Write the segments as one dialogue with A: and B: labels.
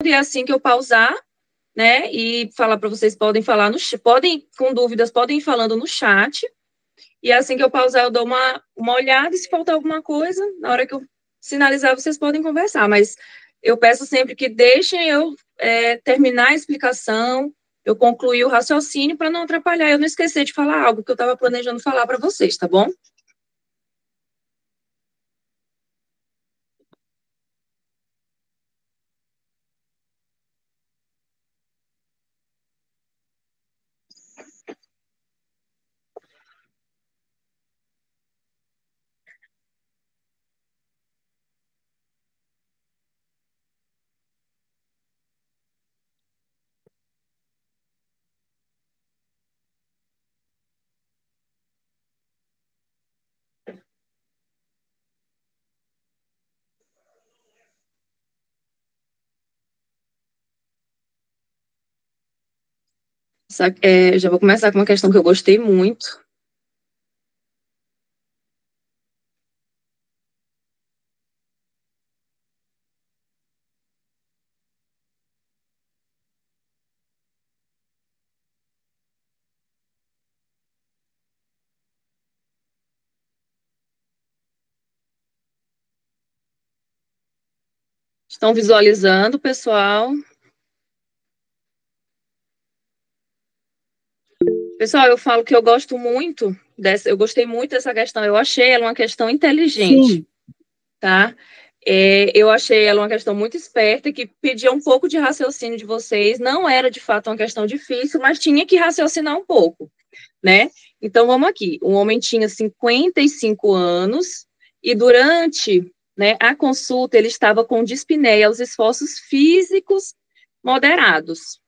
A: e assim que eu pausar, né, e falar para vocês, podem falar com dúvidas, podem ir falando no chat, e assim que eu pausar, eu dou uma olhada, e se faltar alguma coisa, na hora que eu sinalizar, vocês podem conversar, mas eu peço sempre que deixem eu terminar a explicação, eu concluir o raciocínio, para não atrapalhar, eu não esquecer de falar algo que eu estava planejando falar para vocês, tá bom? Já vou começar com uma questão que eu gostei muito. Estão visualizando, pessoal? Pessoal, eu falo que eu gosto muito eu gostei muito dessa questão, eu achei ela uma questão inteligente,
B: Sim.
A: Tá? Eu achei ela uma questão muito esperta, que pedia um pouco de raciocínio de vocês, não era de fato uma questão difícil, mas tinha que raciocinar um pouco, né? Então, vamos aqui, o homem tinha 55 anos, e durante, né, a consulta ele estava com dispneia aos esforços físicos moderados,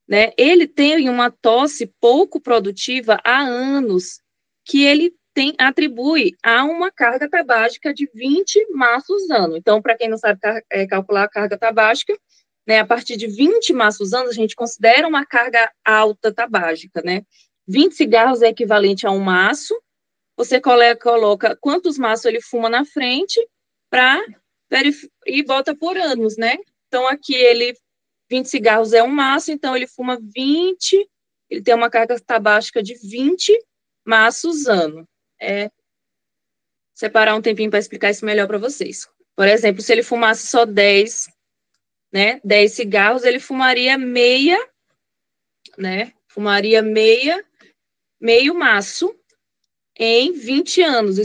A: né? Ele tem uma tosse pouco produtiva há anos, que ele atribui a uma carga tabágica de 20 maços ano. Então, para quem não sabe calcular a carga tabágica, né, a partir de 20 maços anos, a gente considera uma carga alta tabágica, né? 20 cigarros é equivalente a um maço, você coloca quantos maços ele fuma na frente e bota por anos, né? Então, aqui 20 cigarros é um maço, então ele fuma 20, ele tem uma carga tabágica de 20 maços ano. Separar um tempinho para explicar isso melhor para vocês. Por exemplo, se ele fumasse só 10, né, 10 cigarros, ele fumaria meio meio maço em 20 anos.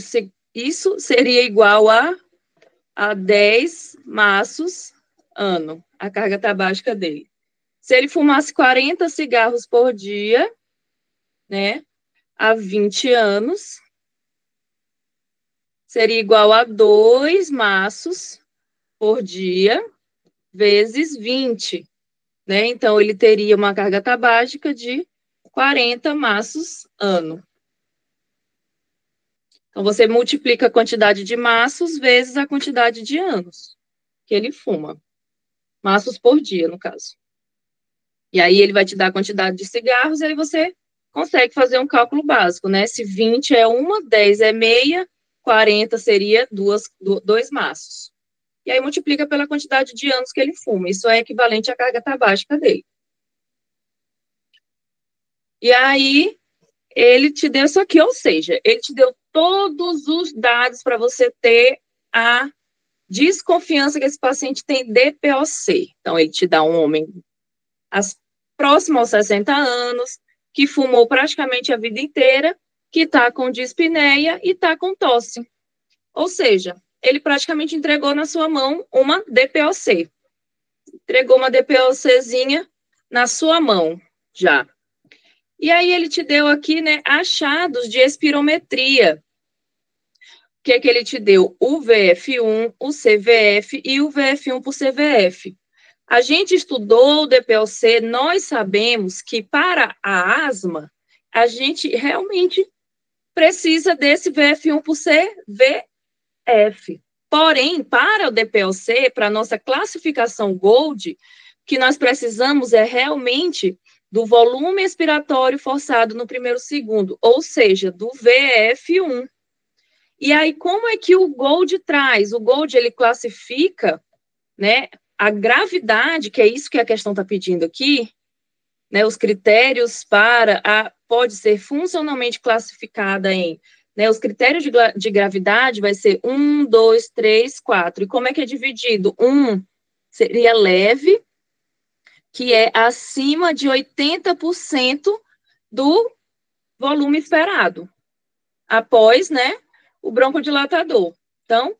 A: Isso seria igual a 10 maços ano, a carga tabágica dele. Se ele fumasse 40 cigarros por dia, né, há 20 anos, seria igual a 2 maços por dia, vezes 20, né? Então, ele teria uma carga tabágica de 40 maços ano. Então, você multiplica a quantidade de maços vezes a quantidade de anos que ele fuma. Maços por dia, no caso. E aí, ele vai te dar a quantidade de cigarros, e aí você consegue fazer um cálculo básico, né? Se 20 é uma, 10 é meia, 40 seria dois maços. E aí multiplica pela quantidade de anos que ele fuma. Isso é equivalente à carga tabágica dele. E aí ele te deu isso aqui, ou seja, ele te deu todos os dados para você ter a desconfiança que esse paciente tem DPOC. Então, ele te dá um homem próximo aos 60 anos, que fumou praticamente a vida inteira, que está com dispneia e está com tosse. Ou seja, ele praticamente entregou na sua mão uma DPOC. Entregou uma DPOCzinha na sua mão, já. E aí ele te deu aqui, né, achados de espirometria. O que ele te deu? O VF1, o CVF e o VF1 por CVF. A gente estudou o DPOC, nós sabemos que para a asma, a gente realmente precisa desse VF1 por CVF. Porém, para o DPOC, para a nossa classificação Gold, o que nós precisamos é realmente do volume expiratório forçado no primeiro segundo, ou seja, do VF1. E aí, como é que o Gold traz? O Gold, ele classifica, né, a gravidade, que é isso que a questão está pedindo aqui, né, os critérios pode ser funcionalmente classificada em, né, os critérios de gravidade vai ser 1, 2, 3, 4. E como é que é dividido? 1 seria leve, que é acima de 80% do volume esperado, após, né, o broncodilatador. Então,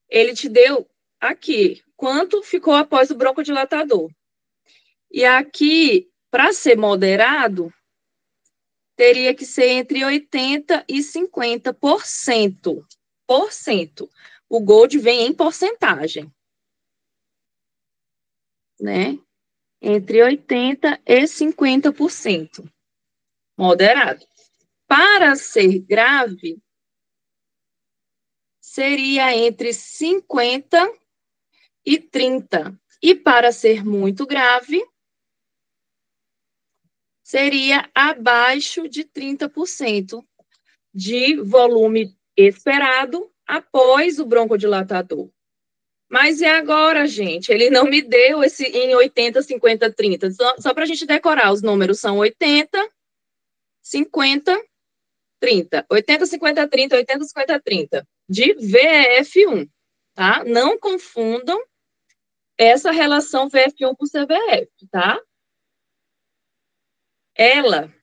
A: ele te deu aqui, quanto ficou após o broncodilatador. E aqui, para ser moderado, teria que ser entre 80% e 50%. O Gold vem em porcentagem, né? Entre 80% e 50%. Moderado. Para ser grave, seria entre 50% e 30%. E para ser muito grave, seria abaixo de 30% de volume esperado após o broncodilatador. Mas e agora, gente? Ele não me deu esse em 80, 50, 30. Só para a gente decorar, os números são 80, 50, 30. 80, 50, 30, 80, 50, 30. De VEF1, tá? Não confundam essa relação VF1 com CVF, tá? Ela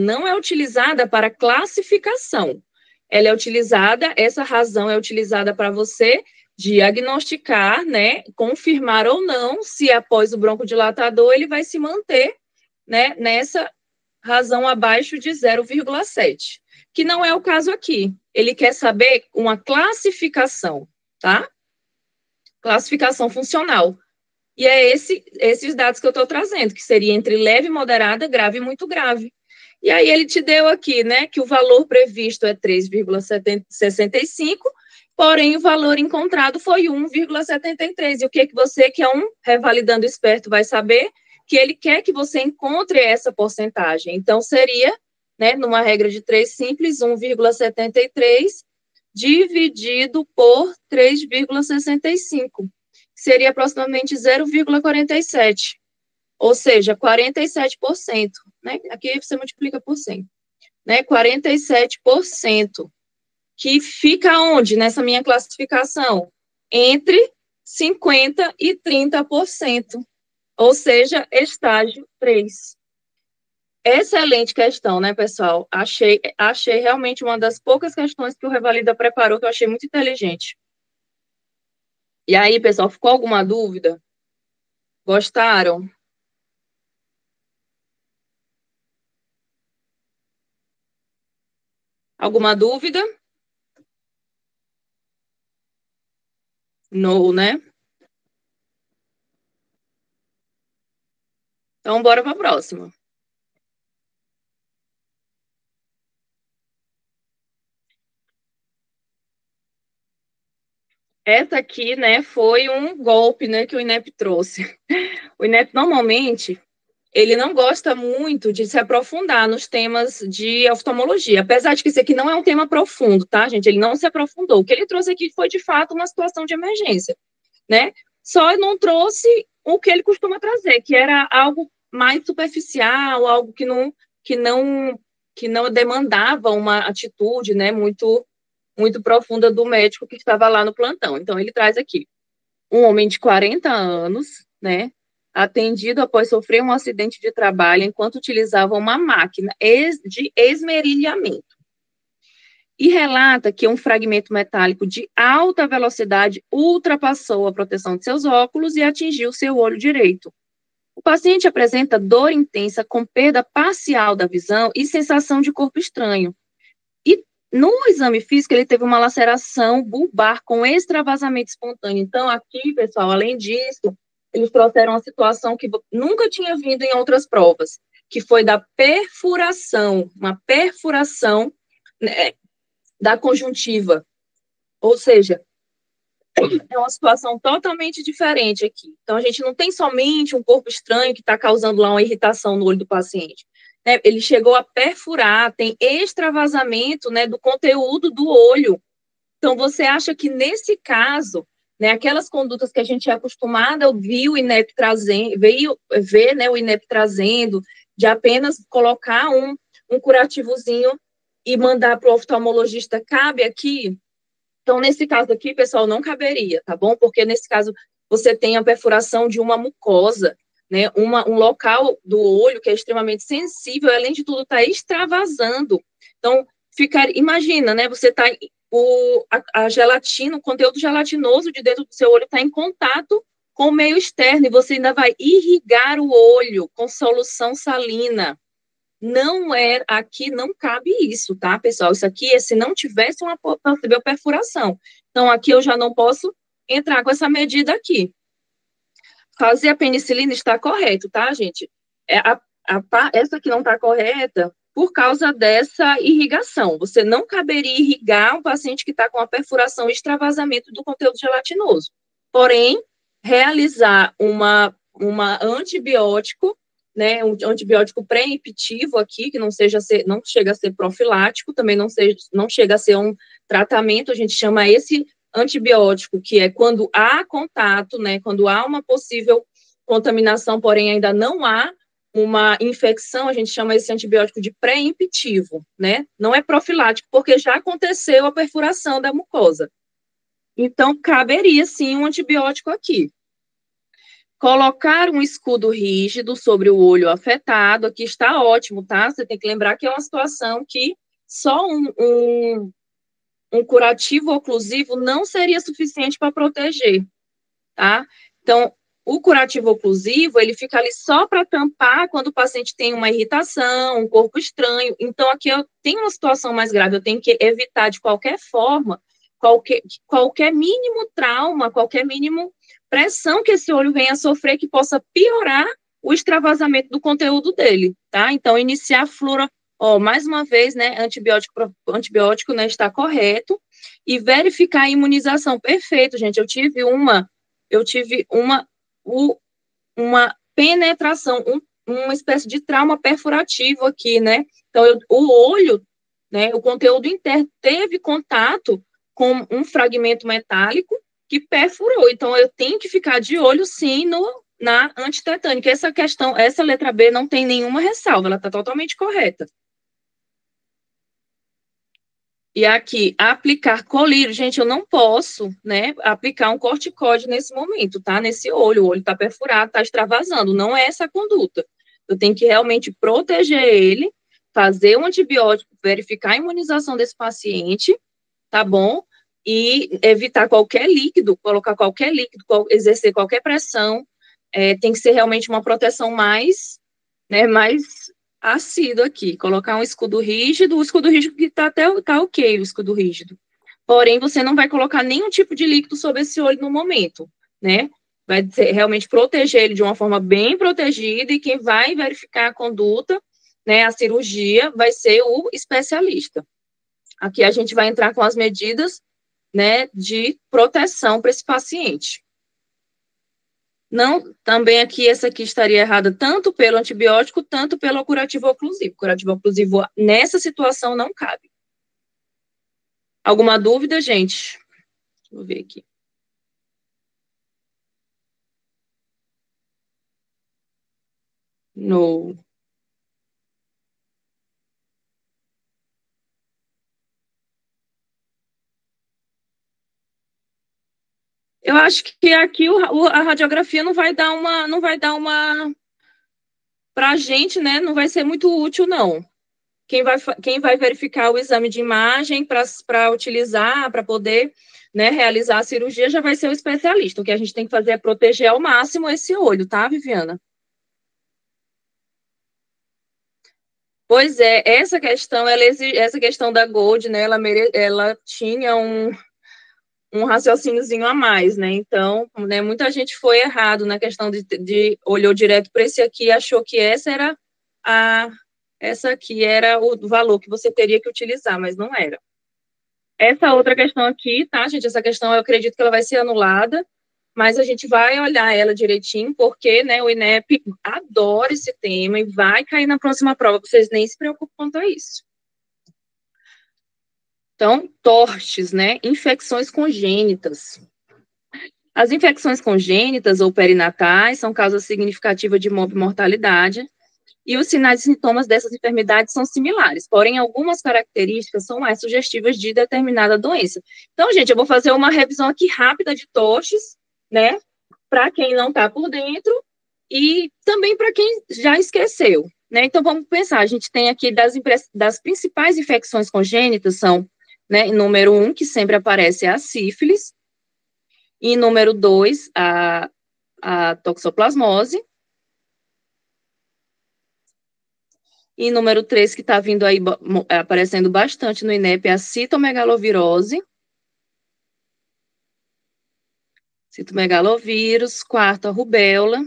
A: não é utilizada para classificação. Ela é utilizada, essa razão é utilizada para você diagnosticar, né, confirmar ou não se após o broncodilatador ele vai se manter, né, nessa razão abaixo de 0,7, que não é o caso aqui. Ele quer saber uma classificação, tá? Classificação funcional. E é esses dados que eu estou trazendo, que seria entre leve, moderada, grave e muito grave. E aí ele te deu aqui, né, que o valor previsto é 3,65, porém o valor encontrado foi 1,73. E o que você, que é um revalidando esperto, vai saber? Que ele quer que você encontre essa porcentagem. Então, seria, né, numa regra de 3 simples, 1,73 dividido por 3,65. Seria aproximadamente 0,47, ou seja, 47%, né? Aqui você multiplica por 100, né? 47%, que fica onde nessa minha classificação? Entre 50% e 30%, ou seja, estágio 3. Excelente questão, né, pessoal? Achei realmente uma das poucas questões que o Revalida preparou que eu achei muito inteligente. E aí, pessoal, ficou alguma dúvida? Gostaram? Alguma dúvida? No, né? Então, bora para a próxima. Essa aqui, né, foi um golpe, né, que o INEP trouxe. O INEP, normalmente, ele não gosta muito de se aprofundar nos temas de oftalmologia, apesar de que esse aqui não é um tema profundo, tá, gente? Ele não se aprofundou. O que ele trouxe aqui foi, de fato, uma situação de emergência, né? Só não trouxe o que ele costuma trazer, que era algo mais superficial, algo que não demandava uma atitude, né, muito profunda do médico que estava lá no plantão. Então, ele traz aqui um homem de 40 anos, né, atendido após sofrer um acidente de trabalho enquanto utilizava uma máquina de esmerilhamento. E relata que um fragmento metálico de alta velocidade ultrapassou a proteção de seus óculos e atingiu seu olho direito. O paciente apresenta dor intensa com perda parcial da visão e sensação de corpo estranho. E no exame físico, ele teve uma laceração bulbar com extravasamento espontâneo. Então, aqui, pessoal, além disso, eles trouxeram uma situação que nunca tinha vindo em outras provas, que foi da perfuração, uma perfuração, né, da conjuntiva. Ou seja, é uma situação totalmente diferente aqui. Então, a gente não tem somente um corpo estranho que está causando lá uma irritação no olho do paciente. Né? Ele chegou a perfurar, tem extravasamento, né, do conteúdo do olho. Então, você acha que, nesse caso, né? Aquelas condutas que a gente é acostumada a ouvir o INEP trazendo, ver, né, o INEP trazendo, de apenas colocar um curativozinho e mandar para o oftalmologista, cabe aqui? Então, nesse caso aqui, pessoal, não caberia, tá bom? Porque nesse caso você tem a perfuração de uma mucosa, né? Um local do olho que é extremamente sensível, além de tudo, está extravasando. Então, imagina, né? Você está a gelatina, o conteúdo gelatinoso de dentro do seu olho está em contato com o meio externo e você ainda vai irrigar o olho com solução salina. Não é, aqui não cabe isso, tá, pessoal? Isso aqui é se não tivesse uma possível perfuração. Então, aqui eu já não posso entrar com essa medida aqui. Fazer a penicilina está correto, tá, gente? Essa aqui não está correta por causa dessa irrigação. Você não caberia irrigar um paciente que está com a perfuração e extravasamento do conteúdo gelatinoso. Porém, realizar uma antibiótico, né, um antibiótico pré-emptivo aqui, que não chega a ser profilático, também não chega a ser um tratamento, a gente chama esse antibiótico, que é quando há contato, né, quando há uma possível contaminação, porém ainda não há uma infecção, a gente chama esse antibiótico de pré-emptivo, né? Não é profilático, porque já aconteceu a perfuração da mucosa. Então, caberia sim um antibiótico aqui. Colocar um escudo rígido sobre o olho afetado, aqui está ótimo, tá? Você tem que lembrar que é uma situação que só um curativo oclusivo não seria suficiente para proteger, tá? Então, o curativo oclusivo, ele fica ali só para tampar quando o paciente tem uma irritação, um corpo estranho. Então, aqui eu tenho uma situação mais grave, eu tenho que evitar de qualquer forma, qualquer mínimo trauma, qualquer mínimo pressão que esse olho venha a sofrer que possa piorar o extravasamento do conteúdo dele, tá? Então, iniciar flúor, mais uma vez, né, antibiótico, né, está correto, e verificar a imunização. Perfeito, gente, eu tive uma penetração, uma espécie de trauma perfurativo aqui, né? Então, o olho, né, o conteúdo interno teve contato com um fragmento metálico que perfurou. Então, eu tenho que ficar de olho, sim, na antitetânica. Essa letra B não tem nenhuma ressalva, ela está totalmente correta. E aqui, aplicar colírio. Gente, eu não posso, né, aplicar um corticóide nesse momento, tá? Nesse olho. O olho está perfurado, está extravasando. Não é essa a conduta. Eu tenho que realmente proteger ele, fazer um antibiótico, verificar a imunização desse paciente, tá bom? E evitar qualquer líquido, colocar qualquer líquido, exercer qualquer pressão. Tem que ser realmente uma proteção mais, né, mais assíduo aqui, colocar um escudo rígido, o escudo rígido que tá ok, o escudo rígido. Porém, você não vai colocar nenhum tipo de líquido sobre esse olho no momento, né? Vai realmente proteger ele de uma forma bem protegida e quem vai verificar a conduta, né, a cirurgia, vai ser o especialista. Aqui a gente vai entrar com as medidas, né, de proteção para esse paciente. Não, também aqui, essa aqui estaria errada tanto pelo antibiótico, tanto pelo curativo oclusivo. Curativo oclusivo, nessa situação, não cabe. Alguma dúvida, gente? Deixa eu ver aqui. No... Eu acho que aqui a radiografia não vai dar uma para a gente, né? Não vai ser muito útil, não. Quem vai verificar o exame de imagem para utilizar, para poder, né, realizar a cirurgia, já vai ser o especialista. O que a gente tem que fazer é proteger ao máximo esse olho, tá, Viviana? Pois é, essa questão da Gold, né, ela tinha um raciocíniozinho a mais, né? Então, né, muita gente foi errado na questão de olhou direto para esse aqui e achou que essa aqui era o valor que você teria que utilizar, mas não era. Essa outra questão aqui, tá, gente? Essa questão eu acredito que ela vai ser anulada, mas a gente vai olhar ela direitinho, porque, né, o INEP adora esse tema e vai cair na próxima prova, vocês nem se preocupem quanto a isso. Então, TORCHs, né, infecções congênitas. As infecções congênitas ou perinatais são causa significativa de mortalidade, e os sinais e sintomas dessas enfermidades são similares, porém, algumas características são mais sugestivas de determinada doença. Então, gente, eu vou fazer uma revisão aqui rápida de TOSH, né, para quem não está por dentro e também para quem já esqueceu, né? Então, vamos pensar, a gente tem aqui das principais infecções congênitas são, né, número 1, que sempre aparece, é a sífilis, e número 2, a toxoplasmose, e número 3, que está vindo aí, aparecendo bastante no INEP, é a citomegalovirose. Citomegalovírus. 4, a rubéola.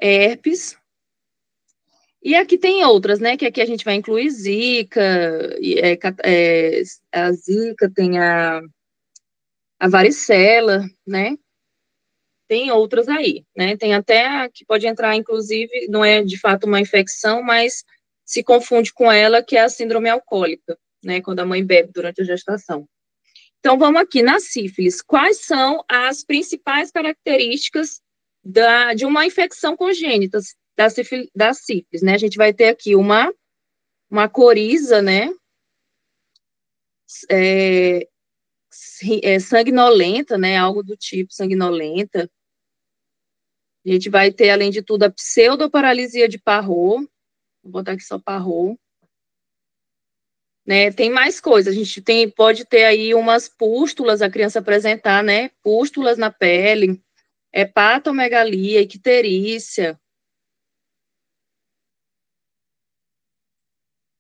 A: Herpes. E aqui tem outras, né? Que aqui a gente vai incluir zika, a zika, tem a varicela, né? Tem outras aí, né? Tem até a que pode entrar, inclusive, não é de fato uma infecção, mas se confunde com ela, que é a síndrome alcoólica, né? Quando a mãe bebe durante a gestação. Então, vamos aqui na sífilis. Quais são as principais características de uma infecção congênita da sífilis, né? A gente vai ter aqui uma coriza, né? Sanguinolenta, né? Algo do tipo sanguinolenta. A gente vai ter, além de tudo, a pseudoparalisia de Parrot. Vou botar aqui só Parrot. Né, tem mais coisas, a gente pode ter aí umas pústulas, a criança apresentar, né, pústulas na pele, hepatomegalia, icterícia.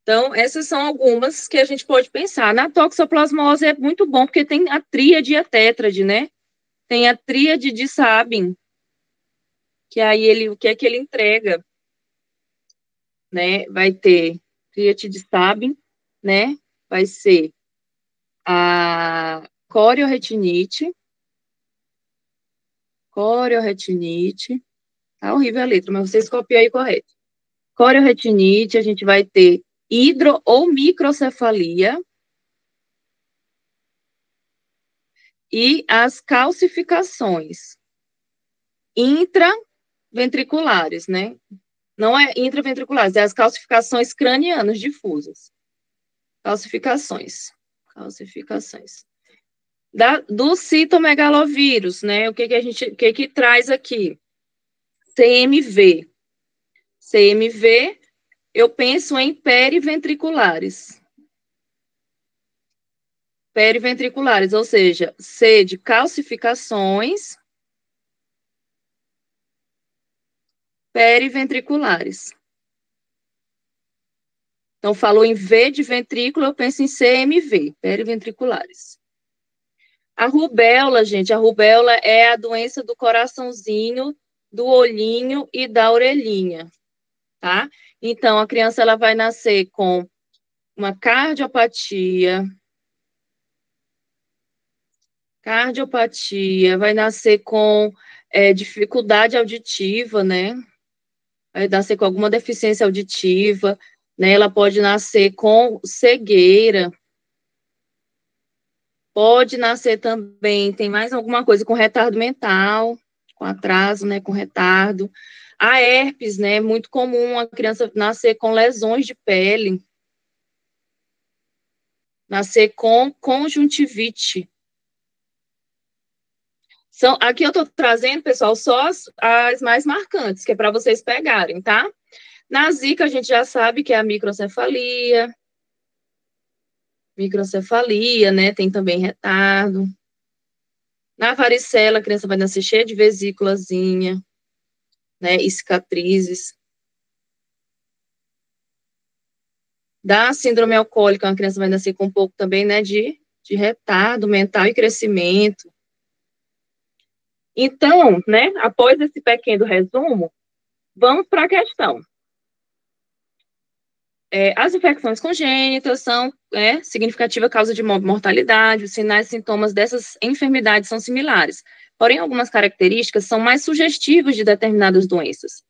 A: Então, essas são algumas que a gente pode pensar. Na toxoplasmose é muito bom, porque tem a tríade e a tétrade, né? Tem a tríade de Sabin, que aí o que é que ele entrega? Né? Vai ter tríade de Sabin, né? Vai ser a corioretinite, tá horrível a letra, mas vocês copiam aí correto. Corioretinite, a gente vai ter hidro ou microcefalia e as calcificações intraventriculares, né? Não é intraventriculares, é as calcificações cranianas difusas. Calcificações. Do citomegalovírus, né? O que traz aqui? CMV. CMV, eu penso em periventriculares. Periventriculares, ou seja, C de calcificações periventriculares. Então, falou em V de ventrículo, eu penso em CMV, periventriculares. A rubéola, gente, a rubéola é a doença do coraçãozinho, do olhinho e da orelhinha, tá? Então, a criança ela vai nascer com uma cardiopatia, vai nascer com dificuldade auditiva, né? Vai nascer com alguma deficiência auditiva, né? Ela pode nascer com cegueira, pode nascer também, tem mais alguma coisa, com retardo mental, com atraso, né? Com retardo. A herpes, né? É muito comum a criança nascer com lesões de pele, nascer com conjuntivite. Aqui eu estou trazendo, pessoal, só as mais marcantes, que é para vocês pegarem, tá? Na zika, a gente já sabe que é a microcefalia, né? Tem também retardo. Na varicela, a criança vai nascer cheia de vesículazinha, né? E cicatrizes. Da síndrome alcoólica, a criança vai nascer com um pouco também, né? De retardo mental e crescimento. Então, né? Após esse pequeno resumo, vamos para a questão. As infecções congênitas são significativa causa de mortalidade, os sinais e sintomas dessas enfermidades são similares, porém algumas características são mais sugestivas de determinadas doenças.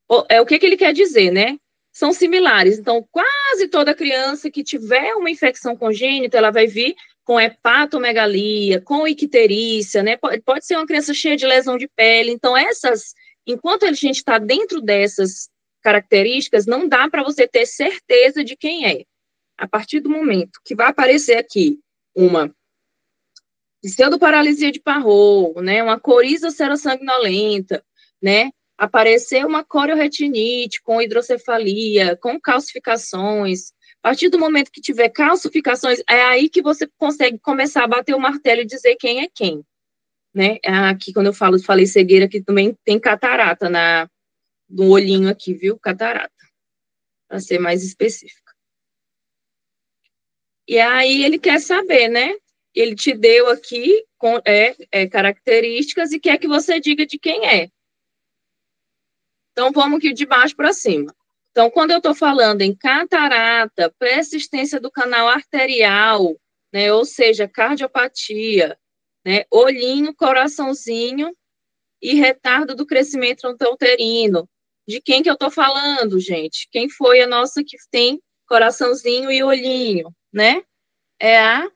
A: O que ele quer dizer, né? São similares, então quase toda criança que tiver uma infecção congênita, ela vai vir com hepatomegalia, com icterícia, né? Pode ser uma criança cheia de lesão de pele. Então, enquanto a gente está dentro dessas características, não dá para você ter certeza de quem é. A partir do momento que vai aparecer aqui uma pseudoparalisia de Parrot, né? Uma coriza serossanguinolenta, né? Aparecer uma corioretinite com hidrocefalia, com calcificações. A partir do momento que tiver calcificações, é aí que você consegue começar a bater o martelo e dizer quem é quem, né? Aqui, quando eu falei cegueira, aqui também tem catarata no olhinho aqui, viu? Catarata, para ser mais específica. E aí ele quer saber, né? Ele te deu aqui características e quer que você diga de quem é. Então, vamos aqui de baixo para cima. Então, quando eu estou falando em catarata, persistência do canal arterial, né, ou seja, cardiopatia, né, olhinho, coraçãozinho e retardo do crescimento intrauterino. De quem que eu estou falando, gente? Quem foi a nossa que tem coraçãozinho e olhinho, né? É a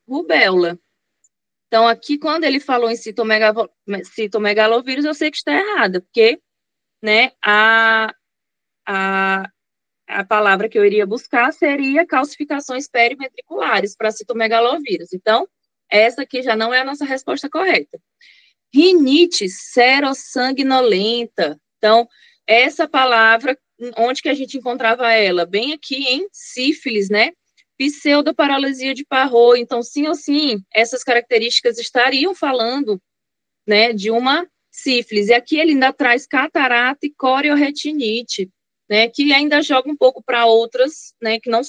A: rubéola. Então, aqui, quando ele falou em citomegalovírus, eu sei que está errada, porque, né, a palavra que eu iria buscar seria calcificações periventriculares para citomegalovírus. Então, essa aqui já não é a nossa resposta correta. Rinite serossanguinolenta. Então, essa palavra, onde que a gente encontrava ela? Bem aqui em sífilis, né? Pseudoparalisia de Parrot. Então, sim ou sim, essas características estariam falando, né, de uma sífilis. E aqui ele ainda traz catarata e corioretinite, né, que ainda joga um pouco para outras, né, que não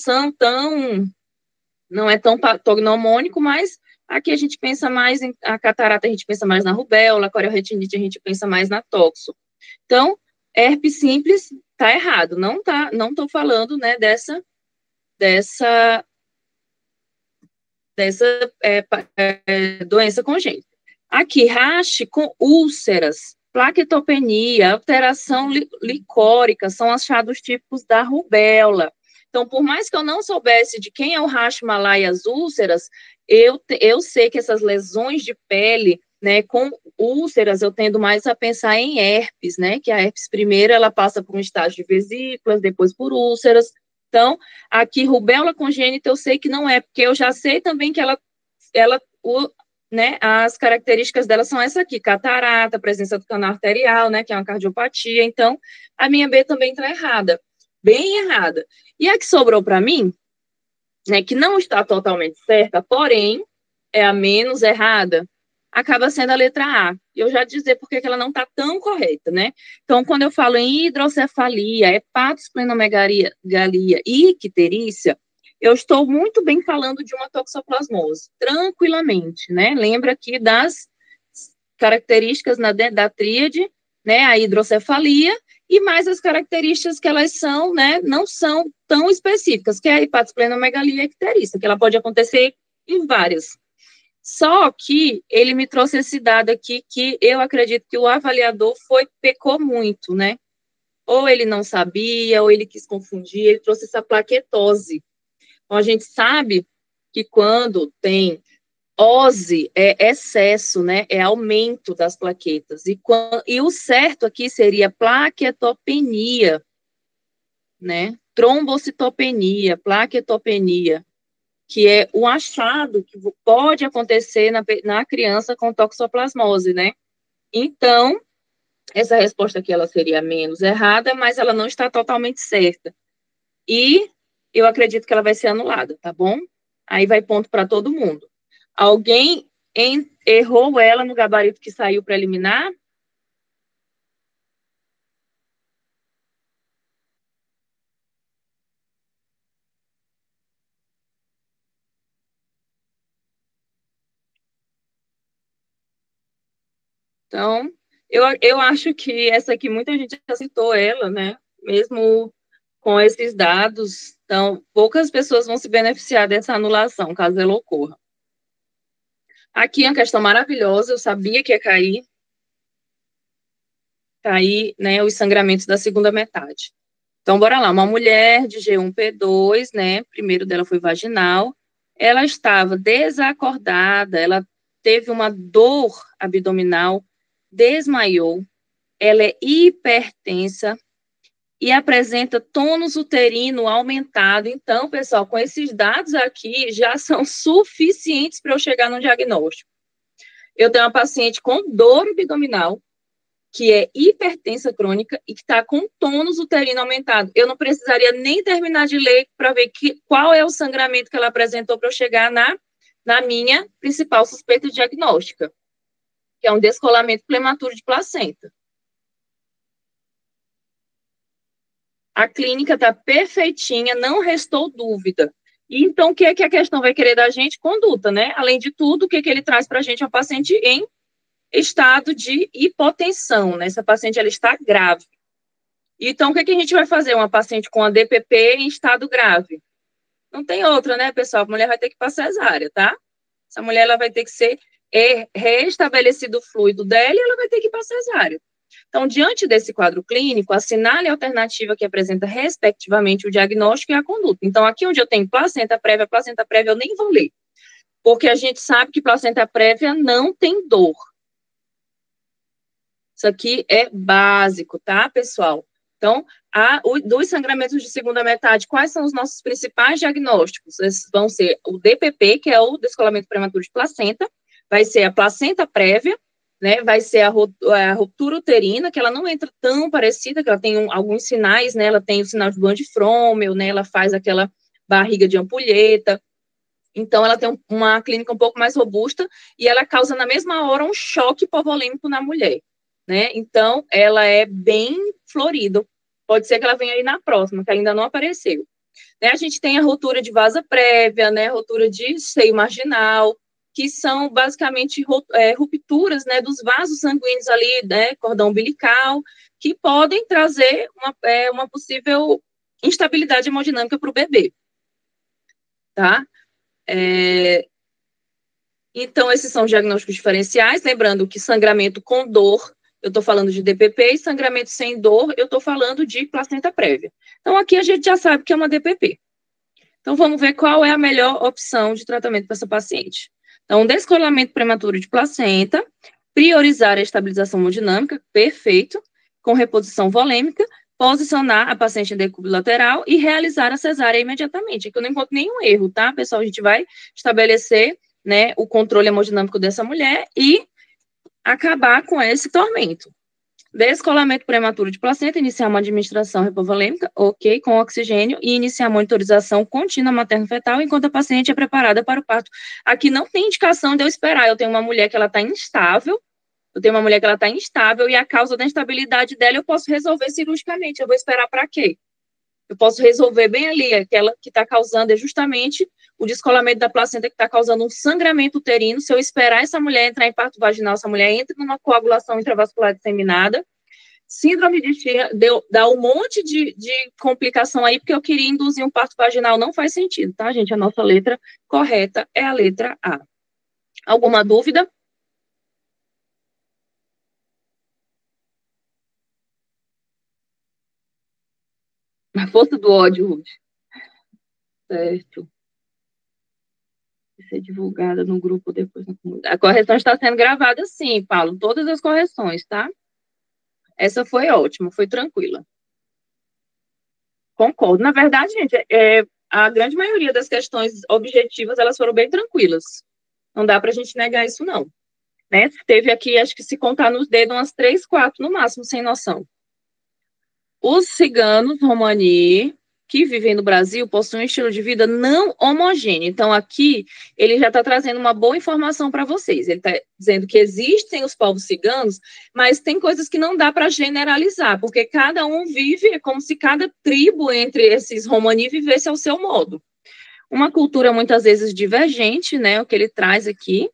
A: é tão patognomônico, mas aqui a gente pensa mais a catarata, a gente pensa mais na rubéola, a corioretinite a gente pensa mais na toxo. Então, herpes simples tá errado, não estou falando, né, dessa doença congênita. Aqui, rache com úlceras, plaquetopenia, alteração licórica, são achados típicos da rubéola. Então, por mais que eu não soubesse de quem é o rache malai e as úlceras, eu sei que essas lesões de pele, né, com úlceras, eu tendo mais a pensar em herpes, né, que a herpes primeiro, ela passa por um estágio de vesículas, depois por úlceras. Então, aqui, rubéola congênita, eu sei que não é, porque eu já sei também que né, as características dela são essa aqui, catarata, presença do canal arterial, né, que é uma cardiopatia. Então, a minha B também está errada, bem errada. E a que sobrou para mim, né, que não está totalmente certa, porém, é a menos errada, acaba sendo a letra A. E eu já dizer por que ela não está tão correta, né? Então, quando eu falo em hidrocefalia, hepatosplenomegalia e icterícia, eu estou muito bem falando de uma toxoplasmose, tranquilamente, né? Lembra aqui das características da tríade, né? A hidrocefalia e mais as características que elas são, né? Não são tão específicas, que é a hepatosplenomegalia e icterícia, que ela pode acontecer em várias. Só que ele me trouxe esse dado aqui que eu acredito que o avaliador pecou muito, né? Ou ele não sabia, ou ele quis confundir, ele trouxe essa plaquetose. Então, a gente sabe que quando tem ose, é excesso, né? É aumento das plaquetas. E o certo aqui seria plaquetopenia, né? Trombocitopenia, plaquetopenia, que é o achado que pode acontecer na criança com toxoplasmose, né? Então, essa resposta aqui, ela seria menos errada, mas ela não está totalmente certa. E eu acredito que ela vai ser anulada, tá bom? Aí vai ponto para todo mundo. Alguém errou ela no gabarito que saiu preliminar? Então, eu acho que essa aqui, muita gente aceitou ela, né? Mesmo com esses dados. Então, poucas pessoas vão se beneficiar dessa anulação, caso ela ocorra. Aqui é uma questão maravilhosa, eu sabia que ia cair, né, os sangramentos da segunda metade. Então, bora lá, uma mulher de G1P2, né, primeiro dela foi vaginal, ela estava desacordada, ela teve uma dor abdominal, desmaiou, ela é hipertensa e apresenta tônus uterino aumentado. Então, pessoal, com esses dados aqui, já são suficientes para eu chegar no diagnóstico. Eu tenho uma paciente com dor abdominal, que é hipertensa crônica e que está com tônus uterino aumentado. Eu não precisaria nem terminar de ler para ver qual é o sangramento que ela apresentou para eu chegar na minha principal suspeita diagnóstica, que é um descolamento prematuro de placenta. A clínica está perfeitinha, não restou dúvida. E então, o que é que a questão vai querer da gente? Conduta, né? Além de tudo, o que é que ele traz para a gente? É uma paciente em estado de hipotensão, né? Essa paciente, ela está grave. Então, o que é que a gente vai fazer? Uma paciente com a DPP em estado grave. Não tem outra, né, pessoal? A mulher vai ter que ir para cesárea, tá? Essa mulher, ela vai ter que ser restabelecido o fluido dela e ela vai ter que ir para cesárea. Então, diante desse quadro clínico, assinale a alternativa que apresenta, respectivamente, o diagnóstico e a conduta. Então, aqui onde eu tenho placenta prévia eu nem vou ler, porque a gente sabe que placenta prévia não tem dor. Isso aqui é básico, tá, pessoal? Então, dos sangramentos de segunda metade, quais são os nossos principais diagnósticos? Esses vão ser o DPP, que é o descolamento prematuro de placenta, vai ser a placenta prévia, né, vai ser a ruptura uterina, que ela não entra tão parecida, que ela tem alguns sinais, né, ela tem o sinal de Bland-Frommel, né, ela faz aquela barriga de ampulheta, então ela tem uma clínica um pouco mais robusta, e ela causa na mesma hora um choque hipovolêmico na mulher, né, então ela é bem florida, pode ser que ela venha aí na próxima, que ainda não apareceu. Né, a gente tem a ruptura de vasa prévia, né, ruptura de seio marginal, que são basicamente rupturas, né, dos vasos sanguíneos ali, né, cordão umbilical, que podem trazer uma possível instabilidade hemodinâmica para o bebê, tá? Então, esses são diagnósticos diferenciais, lembrando que sangramento com dor, eu estou falando de DPP, e sangramento sem dor, eu estou falando de placenta prévia. Então, aqui a gente já sabe que é uma DPP. Então, vamos ver qual é a melhor opção de tratamento para essa paciente. Então, descolamento prematuro de placenta, priorizar a estabilização hemodinâmica, perfeito, com reposição volêmica, posicionar a paciente em decúbito lateral e realizar a cesárea imediatamente. Aqui eu não encontro nenhum erro, tá, pessoal? A gente vai estabelecer, né, o controle hemodinâmico dessa mulher e acabar com esse tormento. Descolamento prematuro de placenta, iniciar uma administração hipovolêmica, ok, com oxigênio, e iniciar a monitorização contínua materno-fetal enquanto a paciente é preparada para o parto. Aqui não tem indicação de eu esperar, eu tenho uma mulher que ela está instável, e a causa da instabilidade dela eu posso resolver cirurgicamente, eu vou esperar para quê? Eu posso resolver bem ali, aquela que está causando é justamente o descolamento da placenta que está causando um sangramento uterino. Se eu esperar essa mulher entrar em parto vaginal, essa mulher entra numa coagulação intravascular disseminada, síndrome de Sheehan, dá um monte de complicação aí, porque eu queria induzir um parto vaginal, não faz sentido, tá, gente? A nossa letra correta é a letra A. Alguma dúvida? A força do ódio, Ruth. Certo. Ser divulgada no grupo depois na comunidade. A correção está sendo gravada, sim, Paulo. Todas as correções, tá? Essa foi ótima, foi tranquila. Concordo. Na verdade, gente, a grande maioria das questões objetivas, elas foram bem tranquilas. Não dá para a gente negar isso, não. Né? Teve aqui, acho que se contar nos dedos, umas 3, 4 no máximo, sem noção. Os ciganos romani que vivem no Brasil possuem um estilo de vida não homogêneo. Então, aqui, ele já está trazendo uma boa informação para vocês. Ele está dizendo que existem os povos ciganos, mas tem coisas que não dá para generalizar, porque cada um vive, é como se cada tribo entre esses romani vivesse ao seu modo. Uma cultura, muitas vezes, divergente, né, o que ele traz aqui.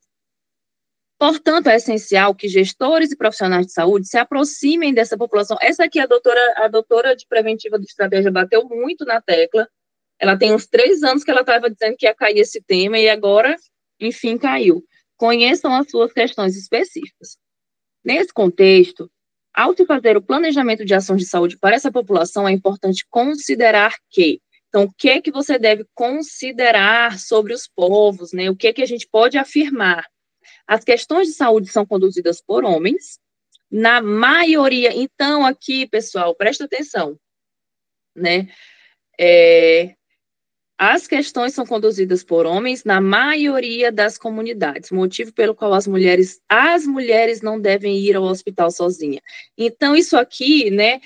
A: Portanto, é essencial que gestores e profissionais de saúde se aproximem dessa população. Essa aqui, a doutora de preventiva de estratégia bateu muito na tecla. Ela tem uns 3 anos que ela estava dizendo que ia cair esse tema e agora, enfim, caiu. Conheçam as suas questões específicas. Nesse contexto, ao se fazer o planejamento de ações de saúde para essa população, é importante considerar que Então, o que é que você deve considerar sobre os povos, né? O que é que a gente pode afirmar? As questões de saúde são conduzidas por homens, na maioria. Então, aqui, pessoal, presta atenção, né? As questões são conduzidas por homens na maioria das comunidades, motivo pelo qual as mulheres não devem ir ao hospital sozinha. Então, isso aqui, né,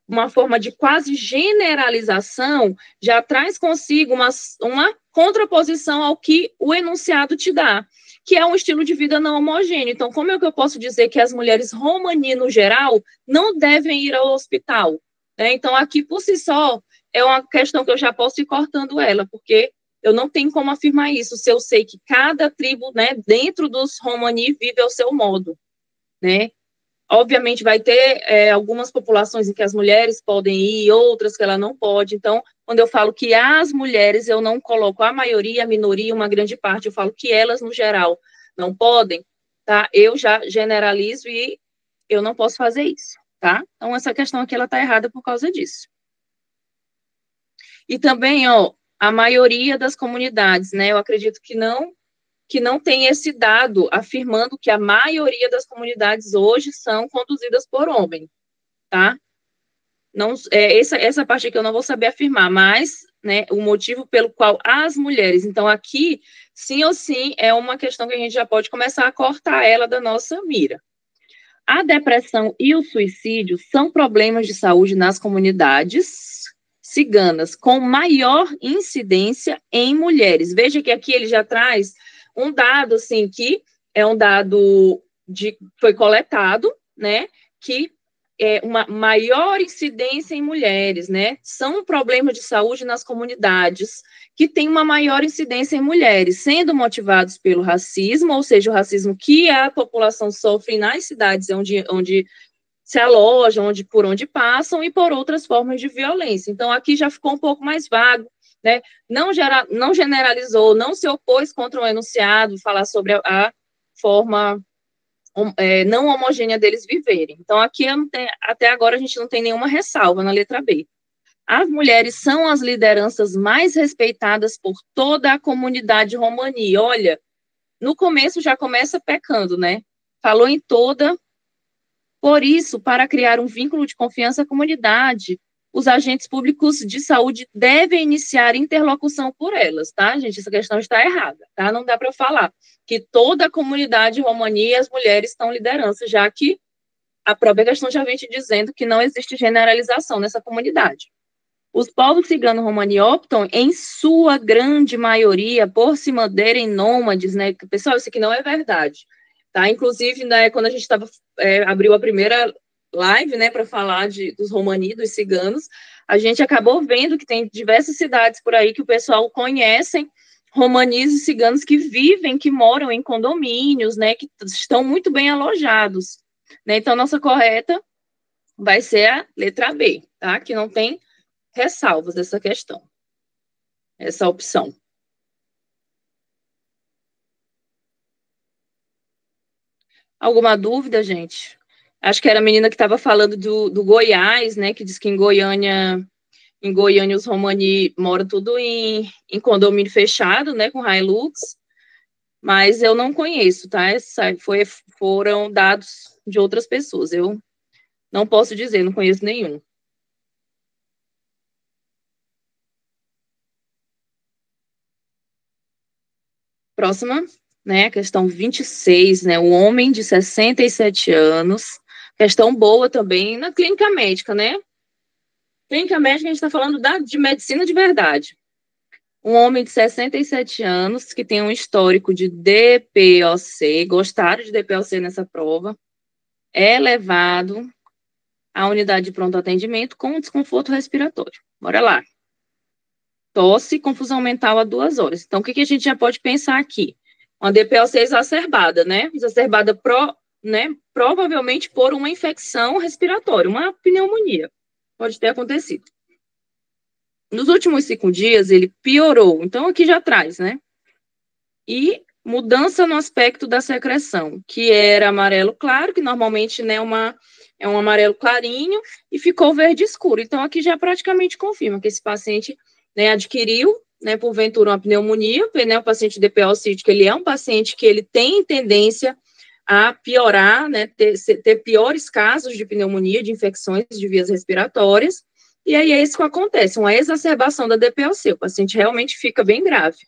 A: uma forma de quase generalização já traz consigo uma contraposição ao que o enunciado te dá, que é um estilo de vida não homogêneo. Então, como é que eu posso dizer que as mulheres romani, no geral, não devem ir ao hospital? Então, aqui, por si só, é uma questão que eu já posso ir cortando ela, porque eu não tenho como afirmar isso, se eu sei que cada tribo, né, dentro dos Romani, vive ao seu modo, né? Obviamente vai ter algumas populações em que as mulheres podem ir, outras que ela não pode. Então, quando eu falo que as mulheres, eu não coloco a maioria, a minoria, uma grande parte, eu falo que elas, no geral, não podem, tá? Eu já generalizo e eu não posso fazer isso, tá? Então, essa questão aqui, ela tá errada por causa disso. E também, a maioria das comunidades, né? Eu acredito que não tem esse dado afirmando que a maioria das comunidades hoje são conduzidas por homem, tá? Não, essa parte aqui eu não vou saber afirmar, mas, né, o motivo pelo qual as mulheres, então aqui, sim ou sim, é uma questão que a gente já pode começar a cortar ela da nossa mira. A depressão e o suicídio são problemas de saúde nas comunidades ciganas, com maior incidência em mulheres. Veja que aqui ele já traz um dado, assim, que é um dado foi coletado, né, que é uma maior incidência em mulheres, né, são problemas de saúde nas comunidades que têm uma maior incidência em mulheres, sendo motivados pelo racismo, ou seja, o racismo que a população sofre nas cidades onde se alojam, por onde passam, e por outras formas de violência. Então, aqui já ficou um pouco mais vago, né? Não generalizou, não se opôs contra o enunciado, falar sobre a forma não homogênea deles viverem. Então, aqui até agora a gente não tem nenhuma ressalva na letra B. As mulheres são as lideranças mais respeitadas por toda a comunidade romani. Olha, no começo já começa pecando, né? Falou em toda. Por isso, para criar um vínculo de confiança à comunidade, os agentes públicos de saúde devem iniciar interlocução por elas, tá, gente? Essa questão está errada, tá? Não dá para falar que toda a comunidade romani e as mulheres estão liderança, já que a própria questão já vem te dizendo que não existe generalização nessa comunidade. Os povos cigano-romani optam, em sua grande maioria, por se manterem nômades, né? Pessoal, isso aqui não é verdade. Tá? Inclusive, né, quando a gente abriu a primeira live, né, para falar dos romani, dos ciganos, a gente acabou vendo que tem diversas cidades por aí que o pessoal conhecem romanis e ciganos que vivem, que moram em condomínios, né, que estão muito bem alojados. Né? Então, nossa correta vai ser a letra B, tá? Que não tem ressalvas dessa questão, essa opção. Alguma dúvida, gente? Acho que era a menina que estava falando do Goiás, né? Que diz que em Goiânia os romani moram tudo em condomínio fechado, né? Com Hilux. Mas eu não conheço, tá? Foram dados de outras pessoas. Eu não posso dizer, não conheço nenhum. Próxima, né? Questão 26, né? Um homem de 67 anos. Questão boa também na clínica médica, né? Clínica médica, a gente está falando de medicina de verdade. Um homem de 67 anos que tem um histórico de DPOC, gostaram de DPOC nessa prova, é levado à unidade de pronto atendimento com desconforto respiratório. Bora lá. Tosse e confusão mental há 2 horas. Então, o que a gente já pode pensar aqui? Uma DPOC exacerbada, né? Exacerbada provavelmente por uma infecção respiratória, uma pneumonia. Pode ter acontecido. Nos últimos 5 dias, ele piorou. Então, aqui já traz, né? E mudança no aspecto da secreção, que era amarelo claro, que normalmente, né, é um amarelo clarinho, e ficou verde escuro. Então, aqui já praticamente confirma que esse paciente, né, adquiriu, né, porventura, uma pneumonia, né, o paciente DPO cítico, ele é um paciente que ele tem tendência a piorar, né, ter piores casos de pneumonia, de infecções de vias respiratórias, e aí é isso que acontece, uma exacerbação da DPLC, o paciente realmente fica bem grave.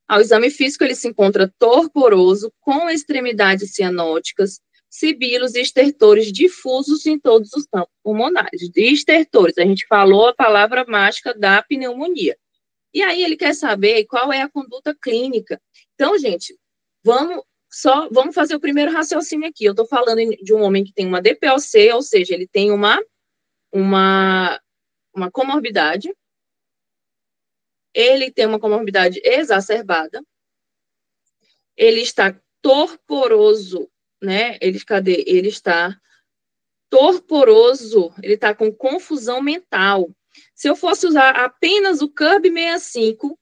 A: Ao exame físico, ele se encontra torporoso, com extremidades cianóticas, sibilos e estertores difusos em todos os campos pulmonares. De estertores, a gente falou a palavra mágica da pneumonia. E aí ele quer saber qual é a conduta clínica. Então, gente, vamos fazer o primeiro raciocínio aqui. Eu estou falando de um homem que tem uma DPOC, ou seja, ele tem uma comorbidade, ele tem uma comorbidade exacerbada, ele está torporoso, né? Ele está torporoso, ele está com confusão mental. Se eu fosse usar apenas o CURB-65,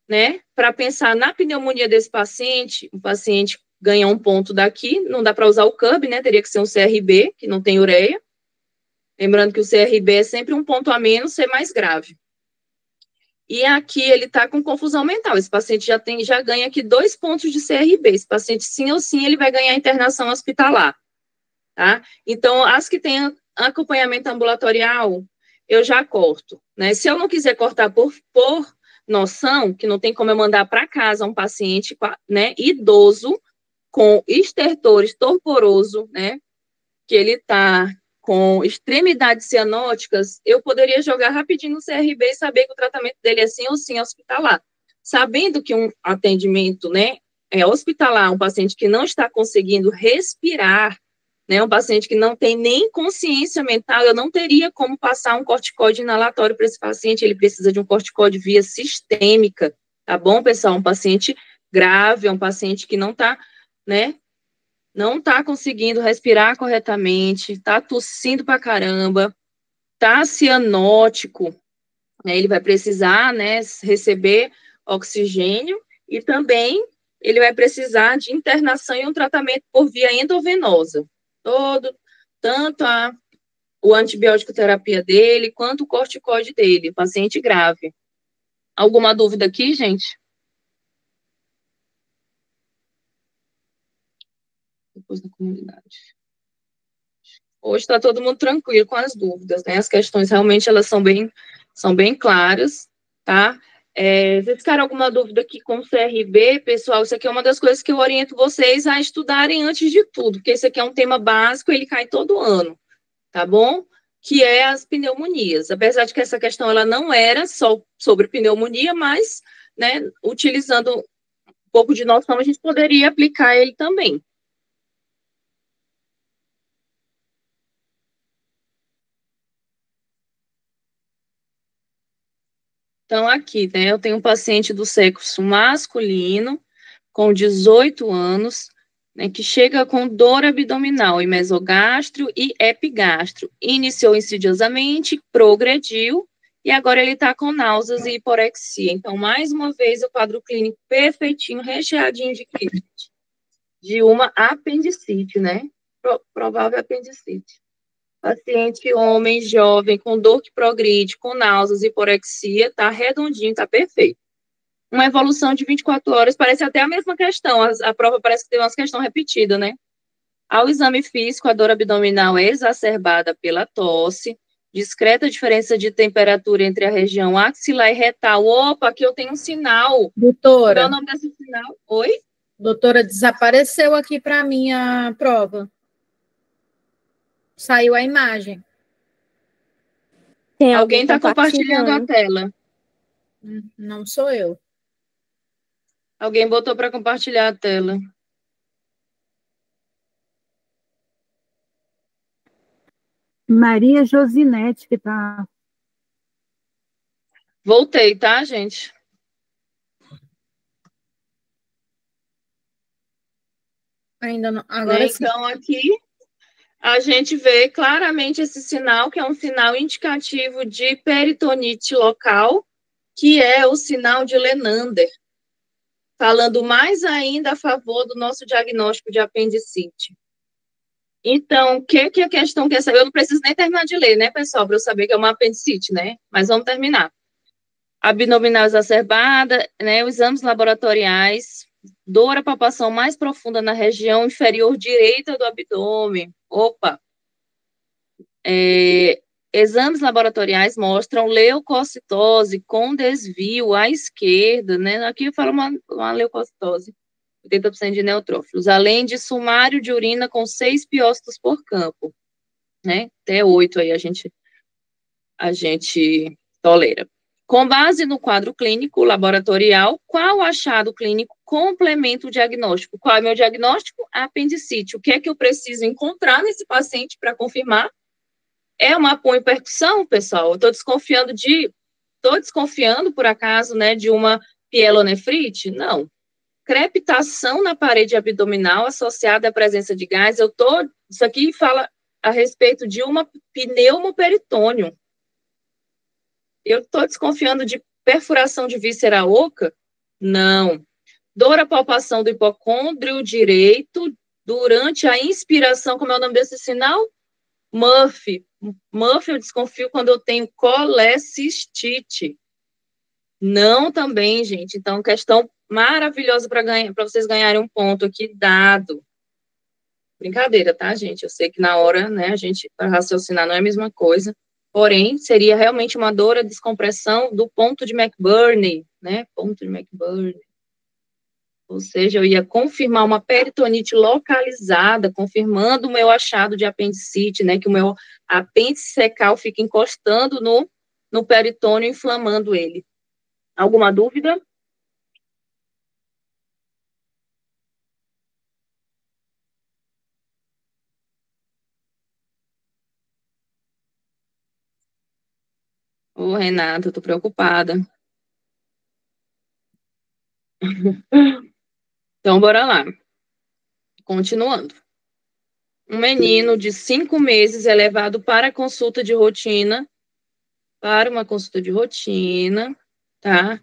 A: né, para pensar na pneumonia desse paciente, o paciente ganha um ponto daqui, não dá para usar o CURB, né, teria que ser um CRB, que não tem ureia. Lembrando que o CRB é sempre um ponto a menos, ser mais grave. E aqui ele está com confusão mental. Esse paciente já ganha aqui 2 pontos de CRB. Esse paciente, sim ou sim, ele vai ganhar internação hospitalar. Tá? Então, as que têm acompanhamento ambulatorial, eu já corto. Né? Se eu não quiser cortar por noção, que não tem como eu mandar para casa um paciente, né, idoso, com estertores torporoso, né, que ele está com extremidades cianóticas, eu poderia jogar rapidinho no CRB e saber que o tratamento dele é sim ou sim hospitalar. Sabendo que um atendimento, né, é hospitalar, um paciente que não está conseguindo respirar, né, um paciente que não tem nem consciência mental, eu não teria como passar um corticoide inalatório para esse paciente, ele precisa de um corticoide via sistêmica, tá bom, pessoal? Um paciente grave, é um paciente que não está, né, não está conseguindo respirar corretamente, está tossindo pra caramba, está cianótico, né, ele vai precisar, né, receber oxigênio e também ele vai precisar de internação e um tratamento por via endovenosa. Tanto o antibiótico terapia dele, quanto o corticoide dele, paciente grave. Alguma dúvida aqui, gente? Depois da comunidade. Hoje está todo mundo tranquilo com as dúvidas, né? As questões realmente elas são bem claras, tá? Se ficar alguma dúvida aqui com o CRB, pessoal, isso aqui é uma das coisas que eu oriento vocês a estudarem antes de tudo, porque esse aqui é um tema básico, ele cai todo ano, tá bom? Que é as pneumonias. Apesar de que essa questão ela não era só sobre pneumonia, mas, né, utilizando um pouco de noção, a gente poderia aplicar ele também. Então, aqui, né, eu tenho um paciente do sexo masculino, com 18 anos, né, que chega com dor abdominal em mesogastro e epigastro. Iniciou insidiosamente, progrediu, e agora ele está com náuseas e hiporexia. Então, mais uma vez, o quadro clínico perfeitinho, recheadinho de clínica, de uma apendicite, né? Provável apendicite. Paciente homem, jovem, com dor que progride, com náuseas, hiporexia, tá redondinho, tá perfeito. Uma evolução de 24 horas, parece até a mesma questão, a prova parece que tem umas questões repetidas, né? Ao exame físico, a dor abdominal é exacerbada pela tosse, discreta diferença de temperatura entre a região axilar e retal. Opa, aqui eu tenho um sinal.
B: Doutora.
A: Qual é o nome desse sinal? Oi?
B: Doutora, desapareceu aqui para mim a prova. Saiu a imagem.
A: Tem alguém está compartilhando a tela.
B: Não sou eu.
A: Alguém botou para compartilhar a tela.
C: Maria Josinete que está.
A: Voltei, tá, gente?
B: Ainda não. Agora sim.
A: Então, aqui a gente vê claramente esse sinal, que é um sinal indicativo de peritonite local, que é o sinal de Lenander. falando mais ainda a favor do nosso diagnóstico de apendicite. Então, o que a questão quer saber? Eu não preciso nem terminar de ler, né, pessoal, para eu saber que é uma apendicite, né? Mas vamos terminar. Abdominal exacerbada, né, os exames laboratoriais, dor à palpação mais profunda na região inferior direita do abdômen. Opa! Exames laboratoriais mostram leucocitose com desvio à esquerda, né? Aqui fala uma leucocitose, 80% de neutrófilos, além de sumário de urina com 6 piócitos por campo, né? Até 8 aí a gente tolera. Com base no quadro clínico laboratorial, qual o achado clínico complementa o diagnóstico? Qual é o meu diagnóstico? Apendicite. O que é que eu preciso encontrar nesse paciente para confirmar? É uma apoio-percussão, pessoal? Eu estou desconfiando, por acaso, né, de uma pielonefrite? Não. Crepitação na parede abdominal associada à presença de gás. Isso aqui fala a respeito de uma pneumoperitônio. Eu estou desconfiando de perfuração de víscera oca? Não. Dor à palpação do hipocôndrio direito durante a inspiração, como é o nome desse sinal? Murphy eu desconfio quando eu tenho colecistite. Não também, gente. Então, questão maravilhosa para vocês ganharem um ponto aqui dado. Brincadeira, tá, gente? Eu sei que na hora, né, a gente para raciocinar não é a mesma coisa. Porém, seria realmente uma dor à descompressão do ponto de McBurney, né? Ponto de McBurney. Ou seja, eu ia confirmar uma peritonite localizada, confirmando o meu achado de apendicite, né? Que o meu apêndice secal fica encostando no peritônio, inflamando ele. Alguma dúvida? Ô, Renata, eu tô preocupada. Então, bora lá. Continuando. Um menino de 5 meses é levado para uma consulta de rotina, tá?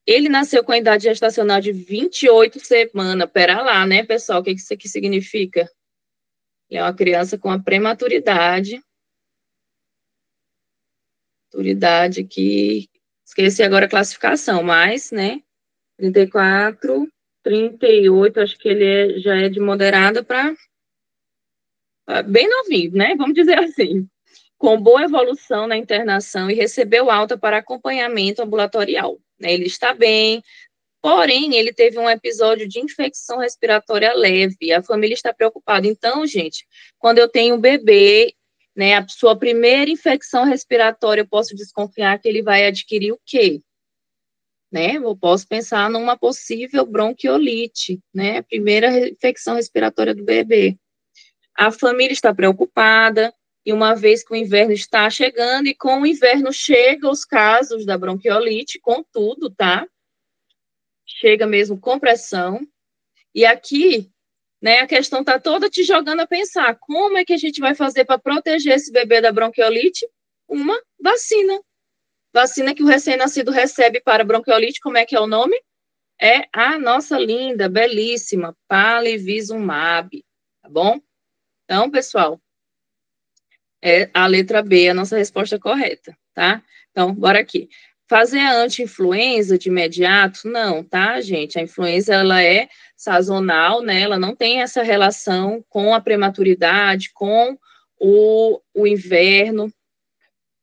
A: Ele nasceu com a idade gestacional de 28 semanas. Pera lá, né, pessoal? O que isso aqui significa? Ele é uma criança com a prematuridade que... Esqueci agora a classificação, mas, né, 34, 38, acho que ele já é de moderada para bem novinho, né? Vamos dizer assim. Com boa evolução na internação e recebeu alta para acompanhamento ambulatorial. Ele está bem, porém, ele teve um episódio de infecção respiratória leve. A família está preocupada. Então, gente, quando eu tenho um bebê, né, a sua primeira infecção respiratória, eu posso desconfiar que ele vai adquirir o quê? Né? Eu posso pensar numa possível bronquiolite, né? A primeira infecção respiratória do bebê. A família está preocupada, e uma vez que o inverno está chegando, e com o inverno chegam os casos da bronquiolite, com tudo, tá? Chega mesmo com pressão. E aqui, né, a questão está toda te jogando a pensar, como é que a gente vai fazer para proteger esse bebê da bronquiolite? Uma vacina. Vacina que o recém-nascido recebe para bronquiolite, como é que é o nome? É a nossa linda, belíssima Palivizumab, tá bom? Então, pessoal, é a letra B, a nossa resposta correta, tá? Então, bora aqui. Fazer a anti-influenza de imediato? Não, tá, gente? A influenza, ela é sazonal, né? Ela não tem essa relação com a prematuridade, com o inverno.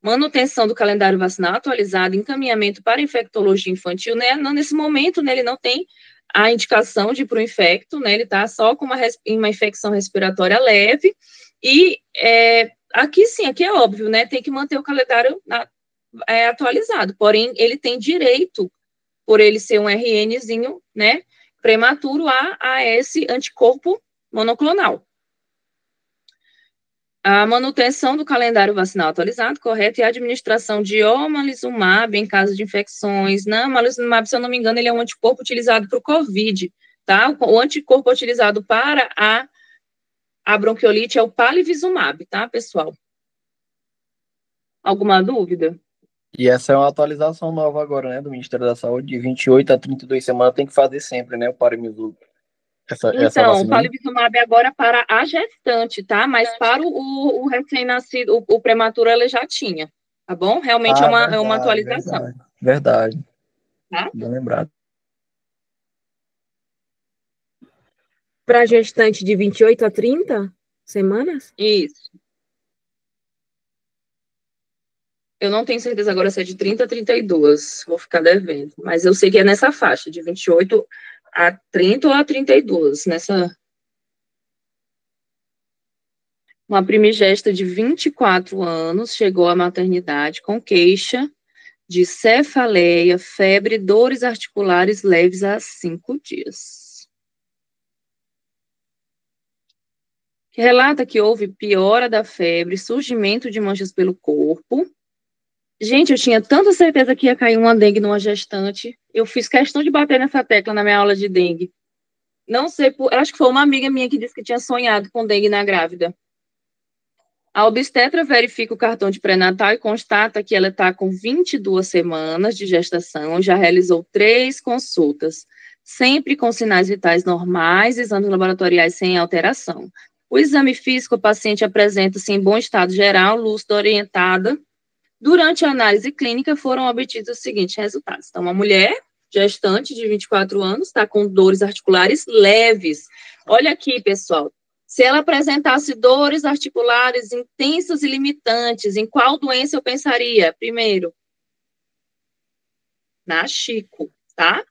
A: Manutenção do calendário vacinal atualizado, encaminhamento para infectologia infantil, né? Não, nesse momento, né, ele não tem a indicação de ir para o infecto, né? Ele está só com uma infecção respiratória leve. E aqui sim, aqui é óbvio, né? Tem que manter o calendário atualizado. Porém, ele tem direito, por ele ser um RNzinho, né? Prematuro a esse anticorpo monoclonal. A manutenção do calendário vacinal atualizado, correto, e a administração de omalizumab em caso de infecções. Não, omalizumab, se eu não me engano, ele é um anticorpo utilizado para o COVID, tá? O anticorpo utilizado para a bronquiolite é o palivizumab, tá, pessoal? Alguma dúvida?
D: E essa é uma atualização nova agora, né, do Ministério da Saúde, de 28 a 32 semanas tem que fazer sempre, né, o Paramizu, essa
A: Então, o
D: vacina aí?
A: Palivizumab é agora para a gestante, tá? Mas para o recém-nascido, o prematuro, ela já tinha, tá bom? Realmente
D: Ah,
A: é uma
D: verdade,
A: atualização,
D: verdade, verdade,
A: tá?
D: bem lembrado.
E: Para gestante de 28 a 30 semanas?
A: Isso. Eu não tenho certeza agora se é de 30 a 32, vou ficar devendo. Mas eu sei que é nessa faixa, de 28 a 30 ou a 32, nessa... Uma primigesta de 24 anos chegou à maternidade com queixa de cefaleia, febre e dores articulares leves há 5 dias. Que relata que houve piora da febre, surgimento de manchas pelo corpo. Gente, eu tinha tanta certeza que ia cair uma dengue numa gestante. Eu fiz questão de bater nessa tecla na minha aula de dengue. Não sei, acho que foi uma amiga minha que disse que tinha sonhado com dengue na grávida. A obstetra verifica o cartão de pré-natal e constata que ela está com 22 semanas de gestação, já realizou 3 consultas, sempre com sinais vitais normais, exames laboratoriais sem alteração. O exame físico, o paciente apresenta-se em bom estado geral, lúcida, orientada. Durante a análise clínica, foram obtidos os seguintes resultados. Então, uma mulher gestante de 24 anos está com dores articulares leves. Olha aqui, pessoal. Se ela apresentasse dores articulares intensas e limitantes, em qual doença eu pensaria? Primeiro, na Chico, tá?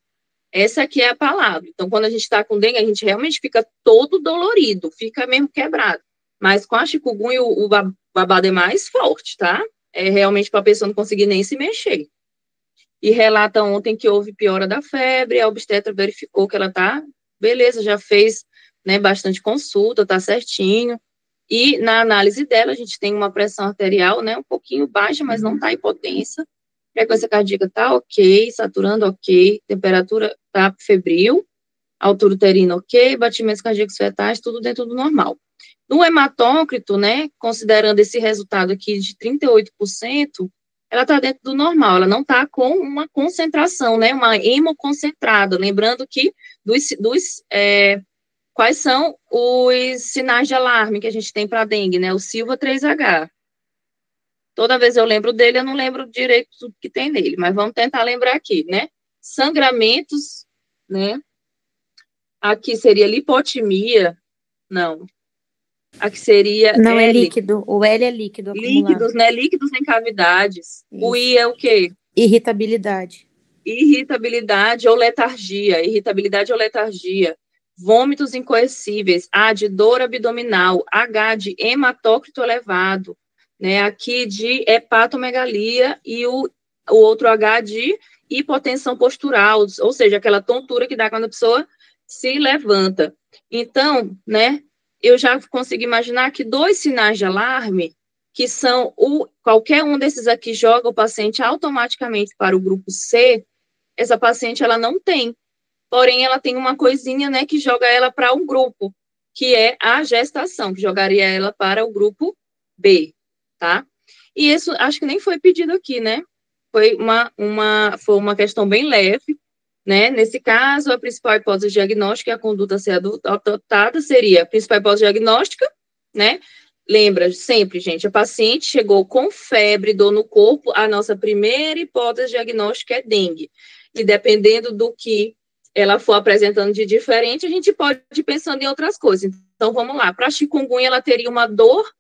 A: Essa aqui é a palavra. Então, quando a gente está com dengue, a gente realmente fica todo dolorido, fica mesmo quebrado. Mas com a chikungunya, o babado é mais forte, tá? É realmente para a pessoa não conseguir nem se mexer. E relata ontem que houve piora da febre, a obstetra verificou que ela tá, beleza, já fez, né, bastante consulta, tá certinho. E na análise dela, a gente tem uma pressão arterial, né, um pouquinho baixa, mas não tá hipotensa. Frequência cardíaca tá ok, saturando ok, temperatura tá febril, altura uterina ok, batimentos cardíacos fetais, tudo dentro do normal. No hematócrito, né, considerando esse resultado aqui de 38%, ela está dentro do normal, ela não está com uma concentração, né, uma hemoconcentrada. Lembrando que quais são os sinais de alarme que a gente tem para dengue, né, o Silva 3H. Toda vez eu lembro dele, eu não lembro direito do que tem nele, mas vamos tentar lembrar aqui, né, sangramentos, né, aqui seria lipotimia, não, aqui seria
F: Não, é
A: L.
F: líquido. O L é líquido acumulado.
A: Líquidos, né? Líquidos em cavidades.
F: Isso.
A: O I é o quê?
F: Irritabilidade.
A: Irritabilidade ou letargia. Irritabilidade ou letargia. Vômitos incoercíveis. A de dor abdominal. H de hematócrito elevado. Né? Aqui de hepatomegalia e o outro H de hipotensão postural, ou seja, aquela tontura que dá quando a pessoa se levanta. Então, né, eu já consigo imaginar que 2 sinais de alarme, que são qualquer um desses aqui joga o paciente automaticamente para o grupo C, essa paciente ela não tem, porém ela tem uma coisinha, né, que joga ela para um grupo, que é a gestação, que jogaria ela para o grupo B, tá? E isso acho que nem foi pedido aqui, né? Foi uma questão bem leve, né? Nesse caso, a principal hipótese diagnóstica e a conduta a ser adotada seria a principal hipótese diagnóstica, né? Lembra sempre, gente, a paciente chegou com febre, dor no corpo, a nossa primeira hipótese diagnóstica é dengue. E dependendo do que ela for apresentando de diferente, a gente pode ir pensando em outras coisas. Então, vamos lá. Para a chikungunya, ela teria uma dor,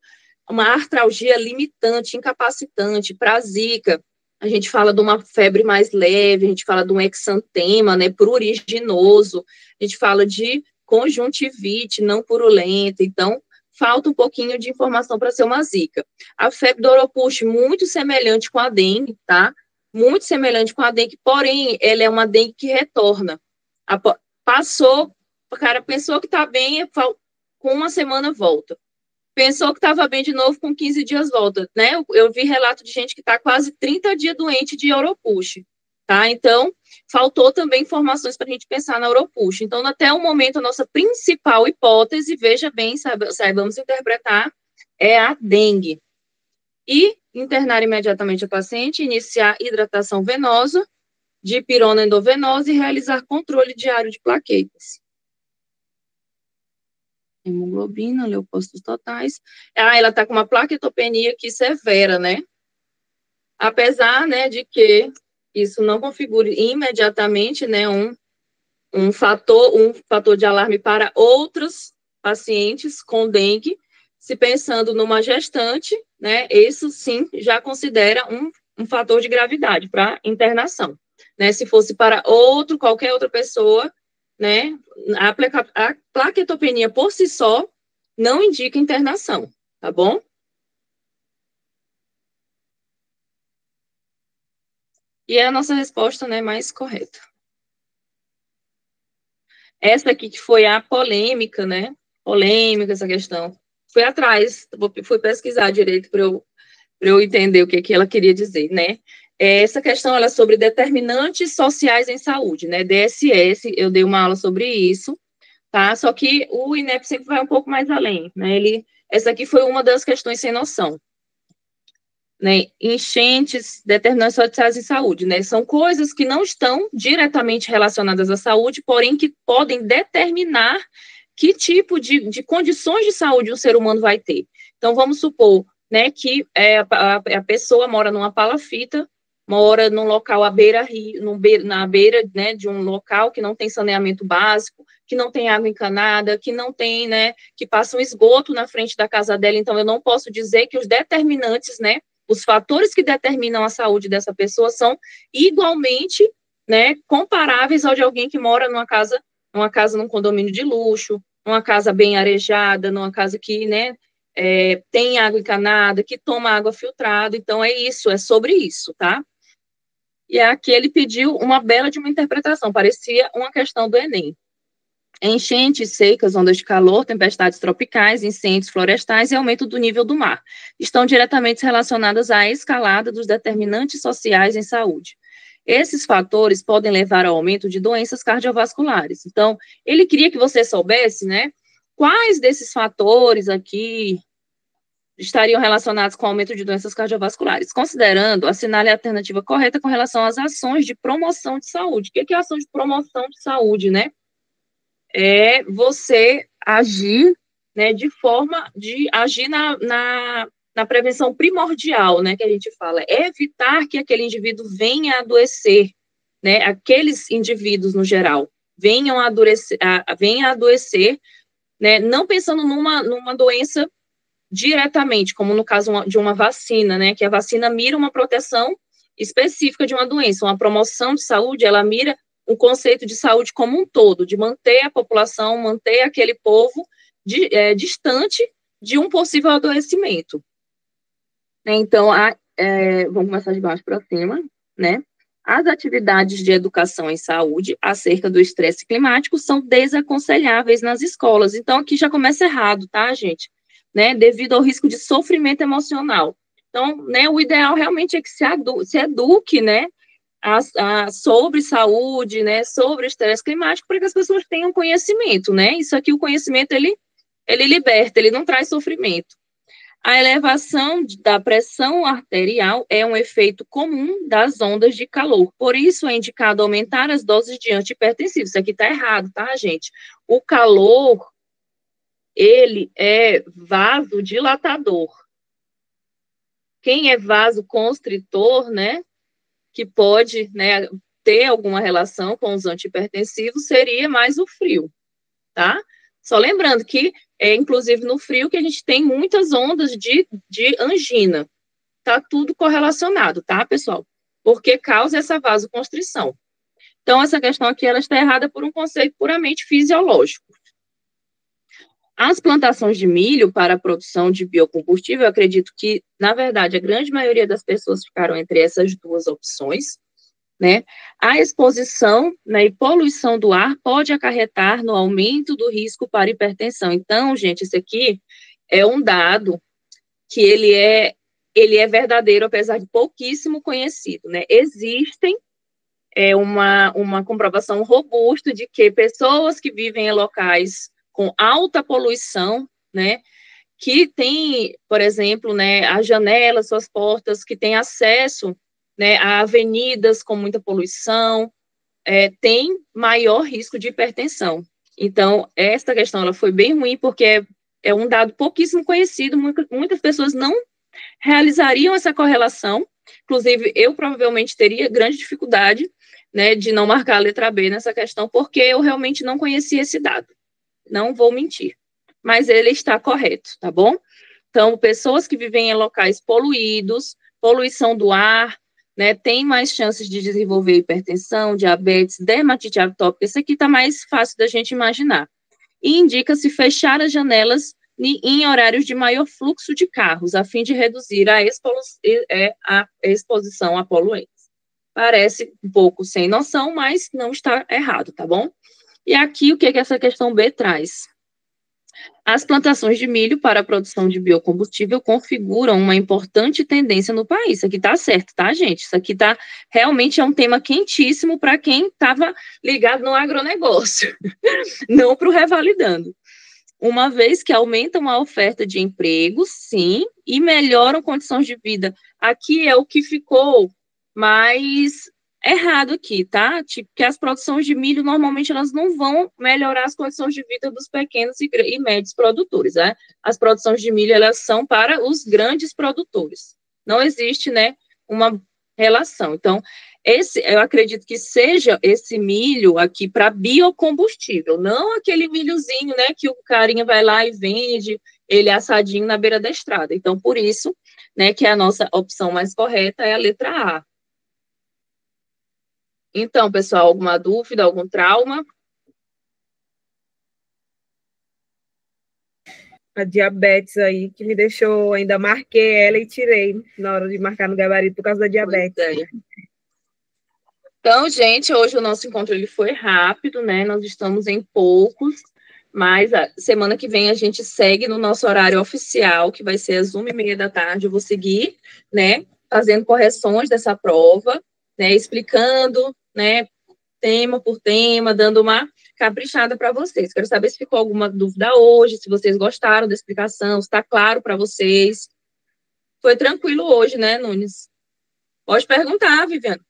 A: uma artralgia limitante, incapacitante. Para a zika, a gente fala de uma febre mais leve, a gente fala de um exantema, né, pruriginoso, a gente fala de conjuntivite não purulenta. Então, falta um pouquinho de informação para ser uma zika. A febre do Oropouche, muito semelhante com a dengue, tá? Muito semelhante com a dengue, porém, ela é uma dengue que retorna. Passou, o cara pensou que está bem, com uma semana volta. Pensou que estava bem de novo, com 15 dias volta, né? Eu vi relato de gente que está quase 30 dias doente de Oropouche, tá? Então, faltou também informações para a gente pensar na Oropouche. Então, até o momento, a nossa principal hipótese, veja bem, saibamos interpretar, é a dengue. E internar imediatamente a paciente, iniciar hidratação venosa, dipirona endovenosa e realizar controle diário de plaquetas. Hemoglobina, leucócitos totais. Ela está com uma plaquetopenia aqui severa, né? Apesar, né, de que isso não configure imediatamente, né, um fator de alarme para outros pacientes com dengue, se pensando numa gestante, né, isso sim já considera um fator de gravidade para internação, né, se fosse para qualquer outra pessoa, né, a plaquetopenia por si só não indica internação, tá bom? E é a nossa resposta, né, mais correta. Essa aqui que foi a polêmica, né? Polêmica essa questão. Fui atrás, fui pesquisar direito para eu entender o que ela queria dizer, né? Essa questão ela é sobre determinantes sociais em saúde, né? DSS, eu dei uma aula sobre isso, tá? Só que o INEP sempre vai um pouco mais além, né? Essa aqui foi uma das questões sem noção. Né, enchentes, determinantes sociais em saúde, né, são coisas que não estão diretamente relacionadas à saúde, porém que podem determinar que tipo de condições de saúde um ser humano vai ter. Então, vamos supor, né, que a pessoa mora numa palafita, mora num local à beira-rio, na beira, né, de um local que não tem saneamento básico, que não tem água encanada, que não tem, né, que passa um esgoto na frente da casa dela, então eu não posso dizer que os determinantes, né, os fatores que determinam a saúde dessa pessoa são igualmente, né, comparáveis ao de alguém que mora numa casa num condomínio de luxo, numa casa bem arejada, numa casa que, né, tem água encanada, que toma água filtrada. Então, é sobre isso, tá? E aqui ele pediu uma bela de uma interpretação, parecia uma questão do Enem. Enchentes, secas, ondas de calor, tempestades tropicais, incêndios florestais e aumento do nível do mar estão diretamente relacionadas à escalada dos determinantes sociais em saúde. Esses fatores podem levar ao aumento de doenças cardiovasculares. Então, ele queria que você soubesse, né, quais desses fatores aqui estariam relacionados com o aumento de doenças cardiovasculares, considerando, assinale a alternativa correta com relação às ações de promoção de saúde. O que é a ação de promoção de saúde, né? É você agir, né, de forma de agir na prevenção primordial, né, que a gente fala, evitar que aquele indivíduo venha a adoecer, né, aqueles indivíduos no geral venham a adoecer, né, não pensando numa doença diretamente, como no caso de uma vacina, né, que a vacina mira uma proteção específica de uma doença, uma promoção de saúde, ela mira um conceito de saúde como um todo, de manter a população, manter aquele povo distante de um possível adoecimento. Então, vamos começar de baixo para cima, né? As atividades de educação em saúde acerca do estresse climático são desaconselháveis nas escolas. Então, aqui já começa errado, tá, gente? Né? Devido ao risco de sofrimento emocional. Então, né, o ideal realmente é que se eduque, né, sobre saúde, né, sobre estresse climático, para que as pessoas tenham conhecimento, né? Isso aqui, o conhecimento, ele liberta, ele não traz sofrimento. A elevação da pressão arterial é um efeito comum das ondas de calor. Por isso, é indicado aumentar as doses de antihipertensivos. Isso aqui está errado, tá, gente? O calor, ele é vasodilatador. Quem é vasoconstritor, né, que pode, né, ter alguma relação com os antihipertensivos, seria mais o frio, tá? Só lembrando que inclusive no frio que a gente tem muitas ondas de angina. Tá tudo correlacionado, tá, pessoal? Porque causa essa vasoconstrição. Então, essa questão aqui, ela está errada por um conceito puramente fisiológico. As plantações de milho para a produção de biocombustível, eu acredito que, na verdade, a grande maioria das pessoas ficaram entre essas duas opções, né? A exposição, né, e poluição do ar pode acarretar no aumento do risco para hipertensão. Então, gente, esse aqui é um dado que ele é verdadeiro, apesar de pouquíssimo conhecido, né? Existem uma comprovação robusta de que pessoas que vivem em locais com alta poluição, né, que tem, por exemplo, né, as janelas, suas portas, que tem acesso, né, a avenidas com muita poluição, tem maior risco de hipertensão. Então, essa questão ela foi bem ruim, porque é um dado pouquíssimo conhecido, muitas pessoas não realizariam essa correlação, inclusive eu provavelmente teria grande dificuldade, né, de não marcar a letra B nessa questão, porque eu realmente não conhecia esse dado, não vou mentir, mas ele está correto, tá bom? Então, pessoas que vivem em locais poluídos, poluição do ar, né, tem mais chances de desenvolver hipertensão, diabetes, dermatite atópica, isso aqui está mais fácil da gente imaginar. E indica-se fechar as janelas em horários de maior fluxo de carros, a fim de reduzir a exposição a poluentes. Parece um pouco sem noção, mas não está errado, tá bom? E aqui, o que essa questão B traz? As plantações de milho para a produção de biocombustível configuram uma importante tendência no país. Isso aqui está certo, tá, gente? Isso aqui realmente é um tema quentíssimo para quem estava ligado no agronegócio, não para o Revalidando. Uma vez que aumentam a oferta de empregos, sim, e melhoram condições de vida. Aqui é o que ficou mais errado aqui, tá? Tipo, que as produções de milho, normalmente, elas não vão melhorar as condições de vida dos pequenos e médios produtores, né? As produções de milho, elas são para os grandes produtores. Não existe, né, uma relação. Então, eu acredito que seja esse milho aqui para biocombustível, não aquele milhozinho, né, que o carinha vai lá e vende ele assadinho na beira da estrada. Então, por isso, né, que a nossa opção mais correta é a letra A. Então, pessoal, alguma dúvida, algum trauma?
E: A diabetes aí, que me deixou, ainda marquei ela e tirei na hora de marcar no gabarito por causa da diabetes.
A: Então, gente, hoje o nosso encontro ele foi rápido, né? Nós estamos em poucos, mas a semana que vem a gente segue no nosso horário oficial, que vai ser às 1h30 da tarde. Eu vou seguir, né, fazendo correções dessa prova, né, explicando, né, tema por tema, dando uma caprichada para vocês. Quero saber se ficou alguma dúvida hoje, se vocês gostaram da explicação, se está claro para vocês. Foi tranquilo hoje, né, Nunes? Pode perguntar, Viviane.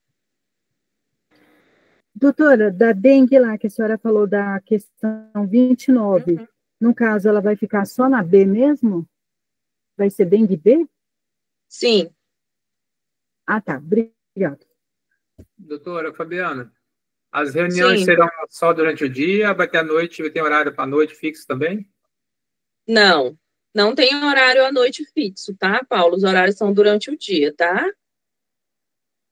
C: Doutora, da dengue lá, que a senhora falou da questão 29, no caso, ela vai ficar só na B mesmo? Vai ser dengue B?
A: Sim.
C: Ah, tá. Obrigada.
G: Doutora Fabiana, as reuniões
A: Sim.
G: serão só durante o dia? Vai ter à noite, vai ter horário para a noite fixo também?
A: Não, não tem horário à noite fixo, tá, Paulo? Os horários são durante o dia, tá?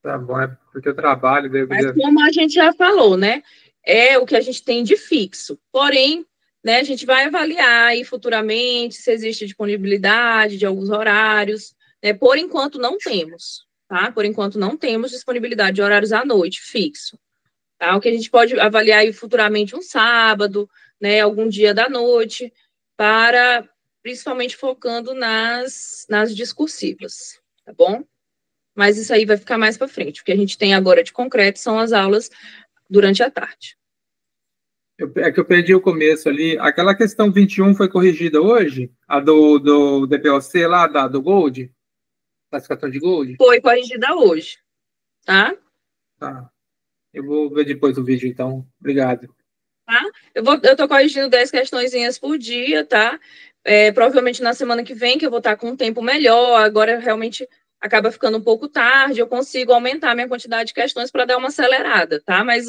G: Tá bom, é porque eu trabalho.
A: Mas como a gente já falou, né? É o que a gente tem de fixo. Porém, né, a gente vai avaliar aí futuramente se existe disponibilidade de alguns horários. Né? Por enquanto, não temos, tá? Por enquanto, não temos disponibilidade de horários à noite fixo. Tá? O que a gente pode avaliar aí futuramente um sábado, né, algum dia da noite, para principalmente focando nas discursivas, tá bom? Mas isso aí vai ficar mais para frente. O que a gente tem agora de concreto são as aulas durante a tarde.
G: É que eu perdi o começo ali. Aquela questão 21 foi corrigida hoje? A do DPOC lá, do Gold? Classificação de Gold?
A: Foi corrigida hoje, tá?
G: Tá. Eu vou ver depois o vídeo, então. Obrigado.
A: Tá? Eu tô corrigindo 10 questõezinhas por dia, tá? Provavelmente na semana que vem, que eu vou estar com um tempo melhor. Agora, realmente, acaba ficando um pouco tarde. Eu consigo aumentar a minha quantidade de questões para dar uma acelerada, tá? Mas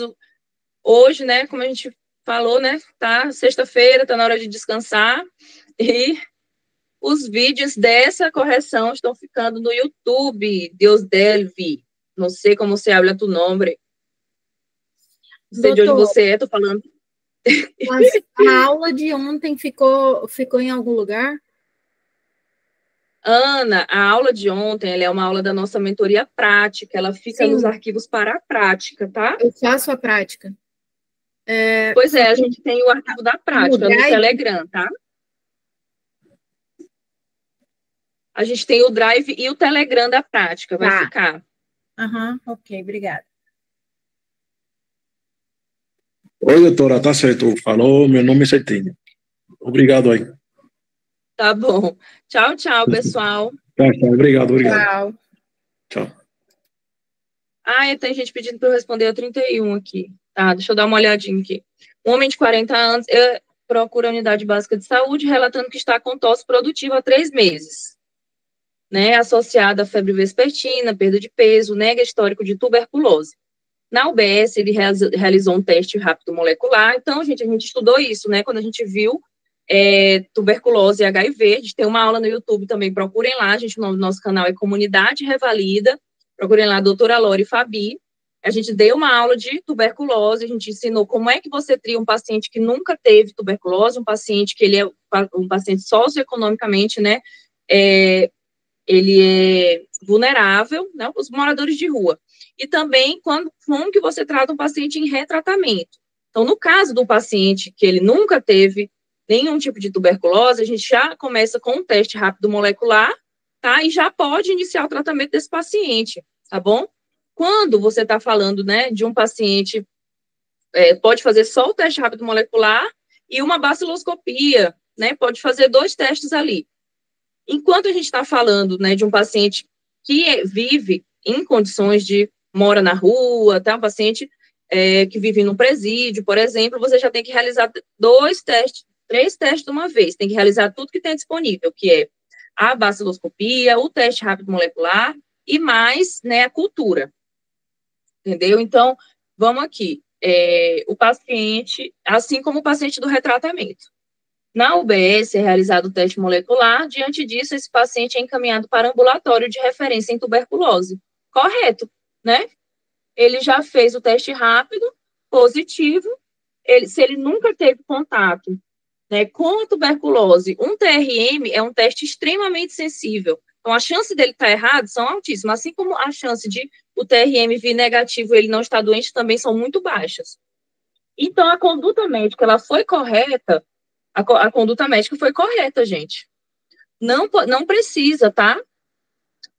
A: hoje, né, como a gente falou, né, tá sexta-feira, tá na hora de descansar. E os vídeos dessa correção estão ficando no YouTube. Deus deve. Não sei como se habla tu nome. Não sei de onde você é, tô falando.
B: Mas a aula de ontem ficou em algum lugar?
A: Ana, a aula de ontem, ela é uma aula da nossa mentoria prática, ela fica
B: Sim.
A: nos arquivos para a prática, tá?
B: Eu faço a prática.
A: Pois é, a gente tem o arquivo da prática no Telegram, tá? A gente tem o Drive e o Telegram da prática, vai ficar.
B: Ok, obrigada.
H: Oi, doutora, tá certo. Falou, meu nome é certinho. Obrigado aí.
A: Tá bom. Tchau, tchau, pessoal.
H: Tá, obrigado.
E: Tchau.
H: Tchau.
A: Tem gente pedindo para eu responder a 31 aqui. Tá, deixa eu dar uma olhadinha aqui. Um homem de 40 anos procura a unidade básica de saúde, relatando que está com tosse produtiva há 3 meses, né, associada a febre vespertina, perda de peso, nega histórico de tuberculose. Na UBS, ele realizou um teste rápido molecular. Então, gente, a gente estudou isso, né, quando a gente viu tuberculose e HIV. A gente tem uma aula no YouTube também, procurem lá, gente, o nome do nosso canal é Comunidade Revalida, procurem lá a doutora Lore Fabi. A gente deu uma aula de tuberculose, a gente ensinou como é que você tria um paciente que nunca teve tuberculose, um paciente que ele é um paciente socioeconomicamente, né, ele é vulnerável, né, os moradores de rua. E também como que você trata um paciente em retratamento. Então, no caso do paciente que ele nunca teve nenhum tipo de tuberculose, a gente já começa com um teste rápido molecular, tá, e já pode iniciar o tratamento desse paciente, tá bom? Quando você está falando, né, de um paciente, pode fazer só o teste rápido molecular e uma baciloscopia, né, pode fazer 2 testes ali. Enquanto a gente está falando, né, de um paciente que vive em condições de mora na rua, tá, um paciente que vive num presídio, por exemplo, você já tem que realizar 2 testes, 3 testes de uma vez, tem que realizar tudo que tem disponível, que é a baciloscopia, o teste rápido molecular e mais, né, a cultura. Entendeu? Então, vamos aqui. O paciente, assim como o paciente do retratamento. Na UBS é realizado o teste molecular, diante disso, esse paciente é encaminhado para ambulatório de referência em tuberculose. Correto, né? Ele já fez o teste rápido, positivo, se ele nunca teve contato, né, com a tuberculose, um TRM é um teste extremamente sensível. Então, a chance dele estar errado são altíssimas, assim como a chance de o TRM vir negativo e ele não estar doente também são muito baixas. Então, a conduta médica, ela foi correta, a conduta médica foi correta, gente. Não precisa, tá?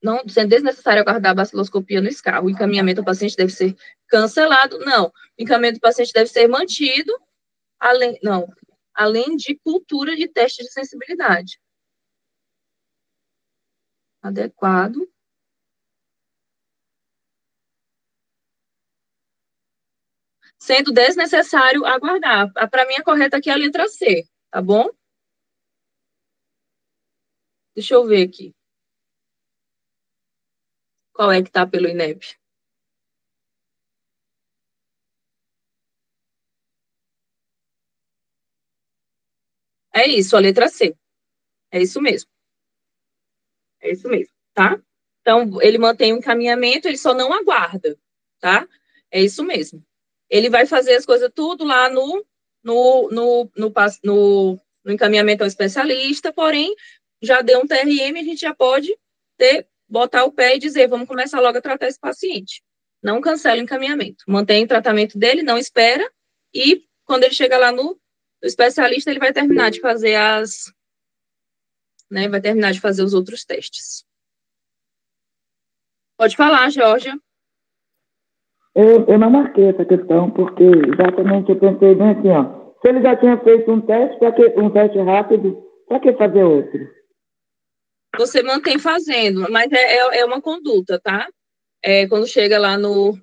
A: Não, sendo desnecessário aguardar a baciloscopia no SCAR. O encaminhamento do paciente deve ser cancelado. Não, o encaminhamento do paciente deve ser mantido, além de cultura de teste de sensibilidade. Adequado. Sendo desnecessário aguardar. Para mim, a correta aqui é a letra C, tá bom? Deixa eu ver aqui. Qual é que tá pelo INEP? É isso, a letra C. É isso mesmo. É isso mesmo, tá? Então, ele mantém o encaminhamento, ele só não aguarda, tá? É isso mesmo. Ele vai fazer as coisas tudo lá no encaminhamento ao especialista, porém, já deu um TRM, a gente já pode botar o pé e dizer, vamos começar logo a tratar esse paciente. Não cancela o encaminhamento. Mantém o tratamento dele, não espera, e quando ele chega lá no especialista, ele vai terminar de fazer vai terminar de fazer os outros testes. Pode falar, Georgia.
I: Eu não marquei essa questão, porque exatamente eu pensei bem assim, ó. Se ele já tinha feito um teste, um teste rápido, para que fazer outro?
A: Você mantém fazendo, mas é uma conduta, tá? Quando chega lá no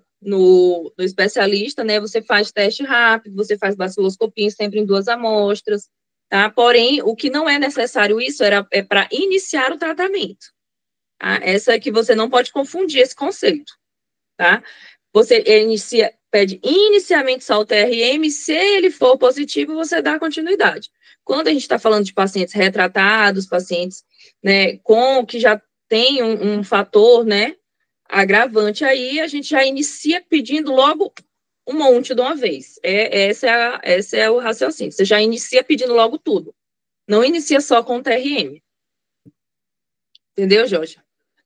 A: especialista, né, você faz teste rápido, você faz baciloscopia sempre em 2 amostras, tá? Porém, o que não é necessário isso é para iniciar o tratamento. Tá? Essa é que você não pode confundir esse conceito, tá? Você pede inicialmente só o TRM, se ele for positivo, você dá continuidade. Quando a gente está falando de pacientes retratados, pacientes, né, que já tem um fator, né, agravante aí, a gente já inicia pedindo logo um monte de uma vez. Esse é o raciocínio. Você já inicia pedindo logo tudo. Não inicia só com o TRM. Entendeu, Jorge?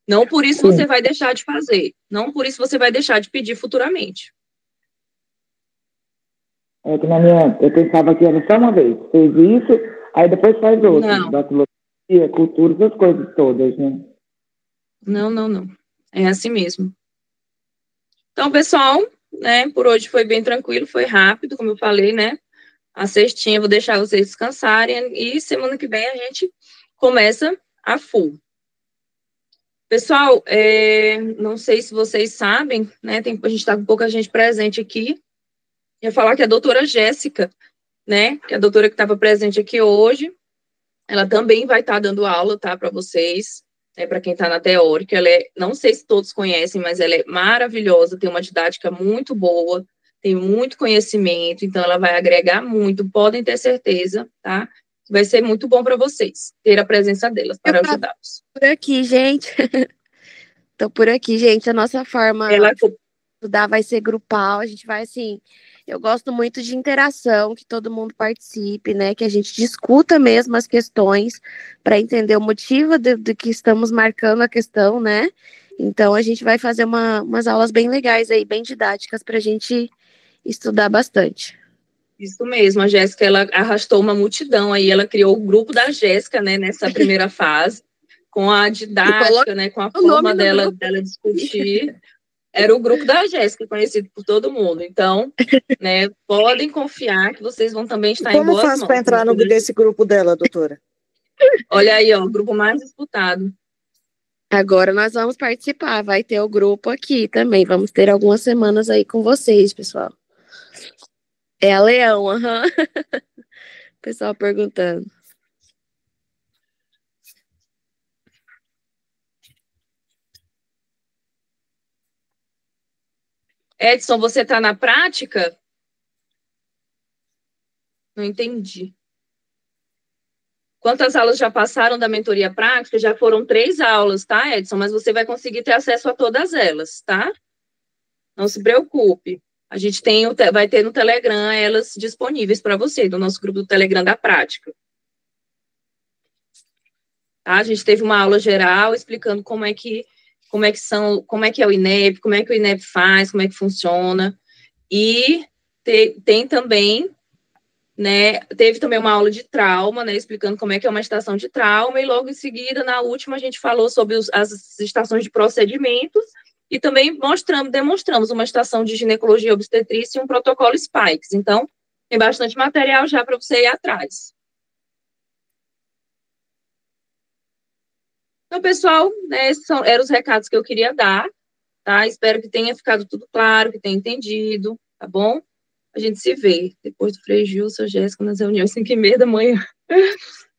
A: Não por isso você vai deixar de fazer. Não por isso você vai deixar de pedir futuramente.
I: Eu pensava que era só uma vez. Fez isso, aí depois faz outro.
A: Não.
I: Baciloscopia, cultura, essas coisas todas, né?
A: Não. É assim mesmo. Então, pessoal, né, por hoje foi bem tranquilo, foi rápido, como eu falei, né? A cestinha, vou deixar vocês descansarem e semana que vem a gente começa a full. Pessoal, não sei se vocês sabem, né, a gente está com pouca gente presente aqui. Ia falar que a doutora Jéssica, né, que é a doutora que estava presente aqui hoje, ela também vai estar dando aula, tá, para vocês, para quem está na teórica. Ela não sei se todos conhecem, mas ela é maravilhosa, tem uma didática muito boa, tem muito conhecimento, então ela vai agregar muito, podem ter certeza, tá? Vai ser muito bom para vocês ter a presença delas para ajudá-los.
J: Por aqui, gente. Tô por aqui, gente. A nossa forma de estudar vai ser grupal. A gente vai, assim... Eu gosto muito de interação, que todo mundo participe, né? Que a gente discuta mesmo as questões para entender o motivo de que estamos marcando a questão, né? Então, a gente vai fazer umas aulas bem legais aí, bem didáticas, para a gente estudar bastante.
A: Isso mesmo, a Jéssica, ela arrastou uma multidão aí, ela criou o grupo da Jéssica, né, nessa primeira fase, com a didática, né, com a forma dela discutir. Era o grupo da Jéssica, conhecido por todo mundo. Então, né, podem confiar que vocês vão também estar em boas mãos.
K: Como faz para entrar nesse grupo dela, doutora?
A: Olha aí, ó, o grupo mais disputado.
J: Agora nós vamos participar, vai ter o grupo aqui também. Vamos ter algumas semanas aí com vocês, pessoal. É a Leão, aham. O pessoal perguntando.
A: Edson, você está na prática? Não entendi. Quantas aulas já passaram da mentoria prática? Já foram 3 aulas, tá, Edson? Mas você vai conseguir ter acesso a todas elas, tá? Não se preocupe. A gente vai ter no Telegram elas disponíveis para você, do nosso grupo do Telegram da prática. Tá? A gente teve uma aula geral explicando como é que é o INEP, como é que o INEP faz, como é que funciona. E tem também, né, teve também uma aula de trauma, né, explicando como é que é uma estação de trauma, e logo em seguida, na última, a gente falou sobre as estações de procedimentos, e também demonstramos uma estação de ginecologia e obstetrícia e um protocolo SPIKES. Então, tem bastante material já para você ir atrás. Então, pessoal, né, esses eram os recados que eu queria dar, tá? Espero que tenha ficado tudo claro, que tenha entendido, tá bom? A gente se vê depois do Frei Gilson, Jéssica, nas reuniões 5h30 da manhã.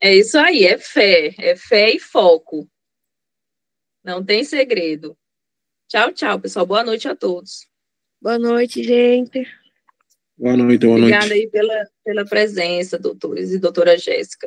A: É isso aí, é fé e foco. Não tem segredo. Tchau, tchau, pessoal. Boa noite a todos.
J: Boa noite, gente.
H: Boa noite, boa noite.
A: Obrigada aí pela presença, doutores e doutora Jéssica.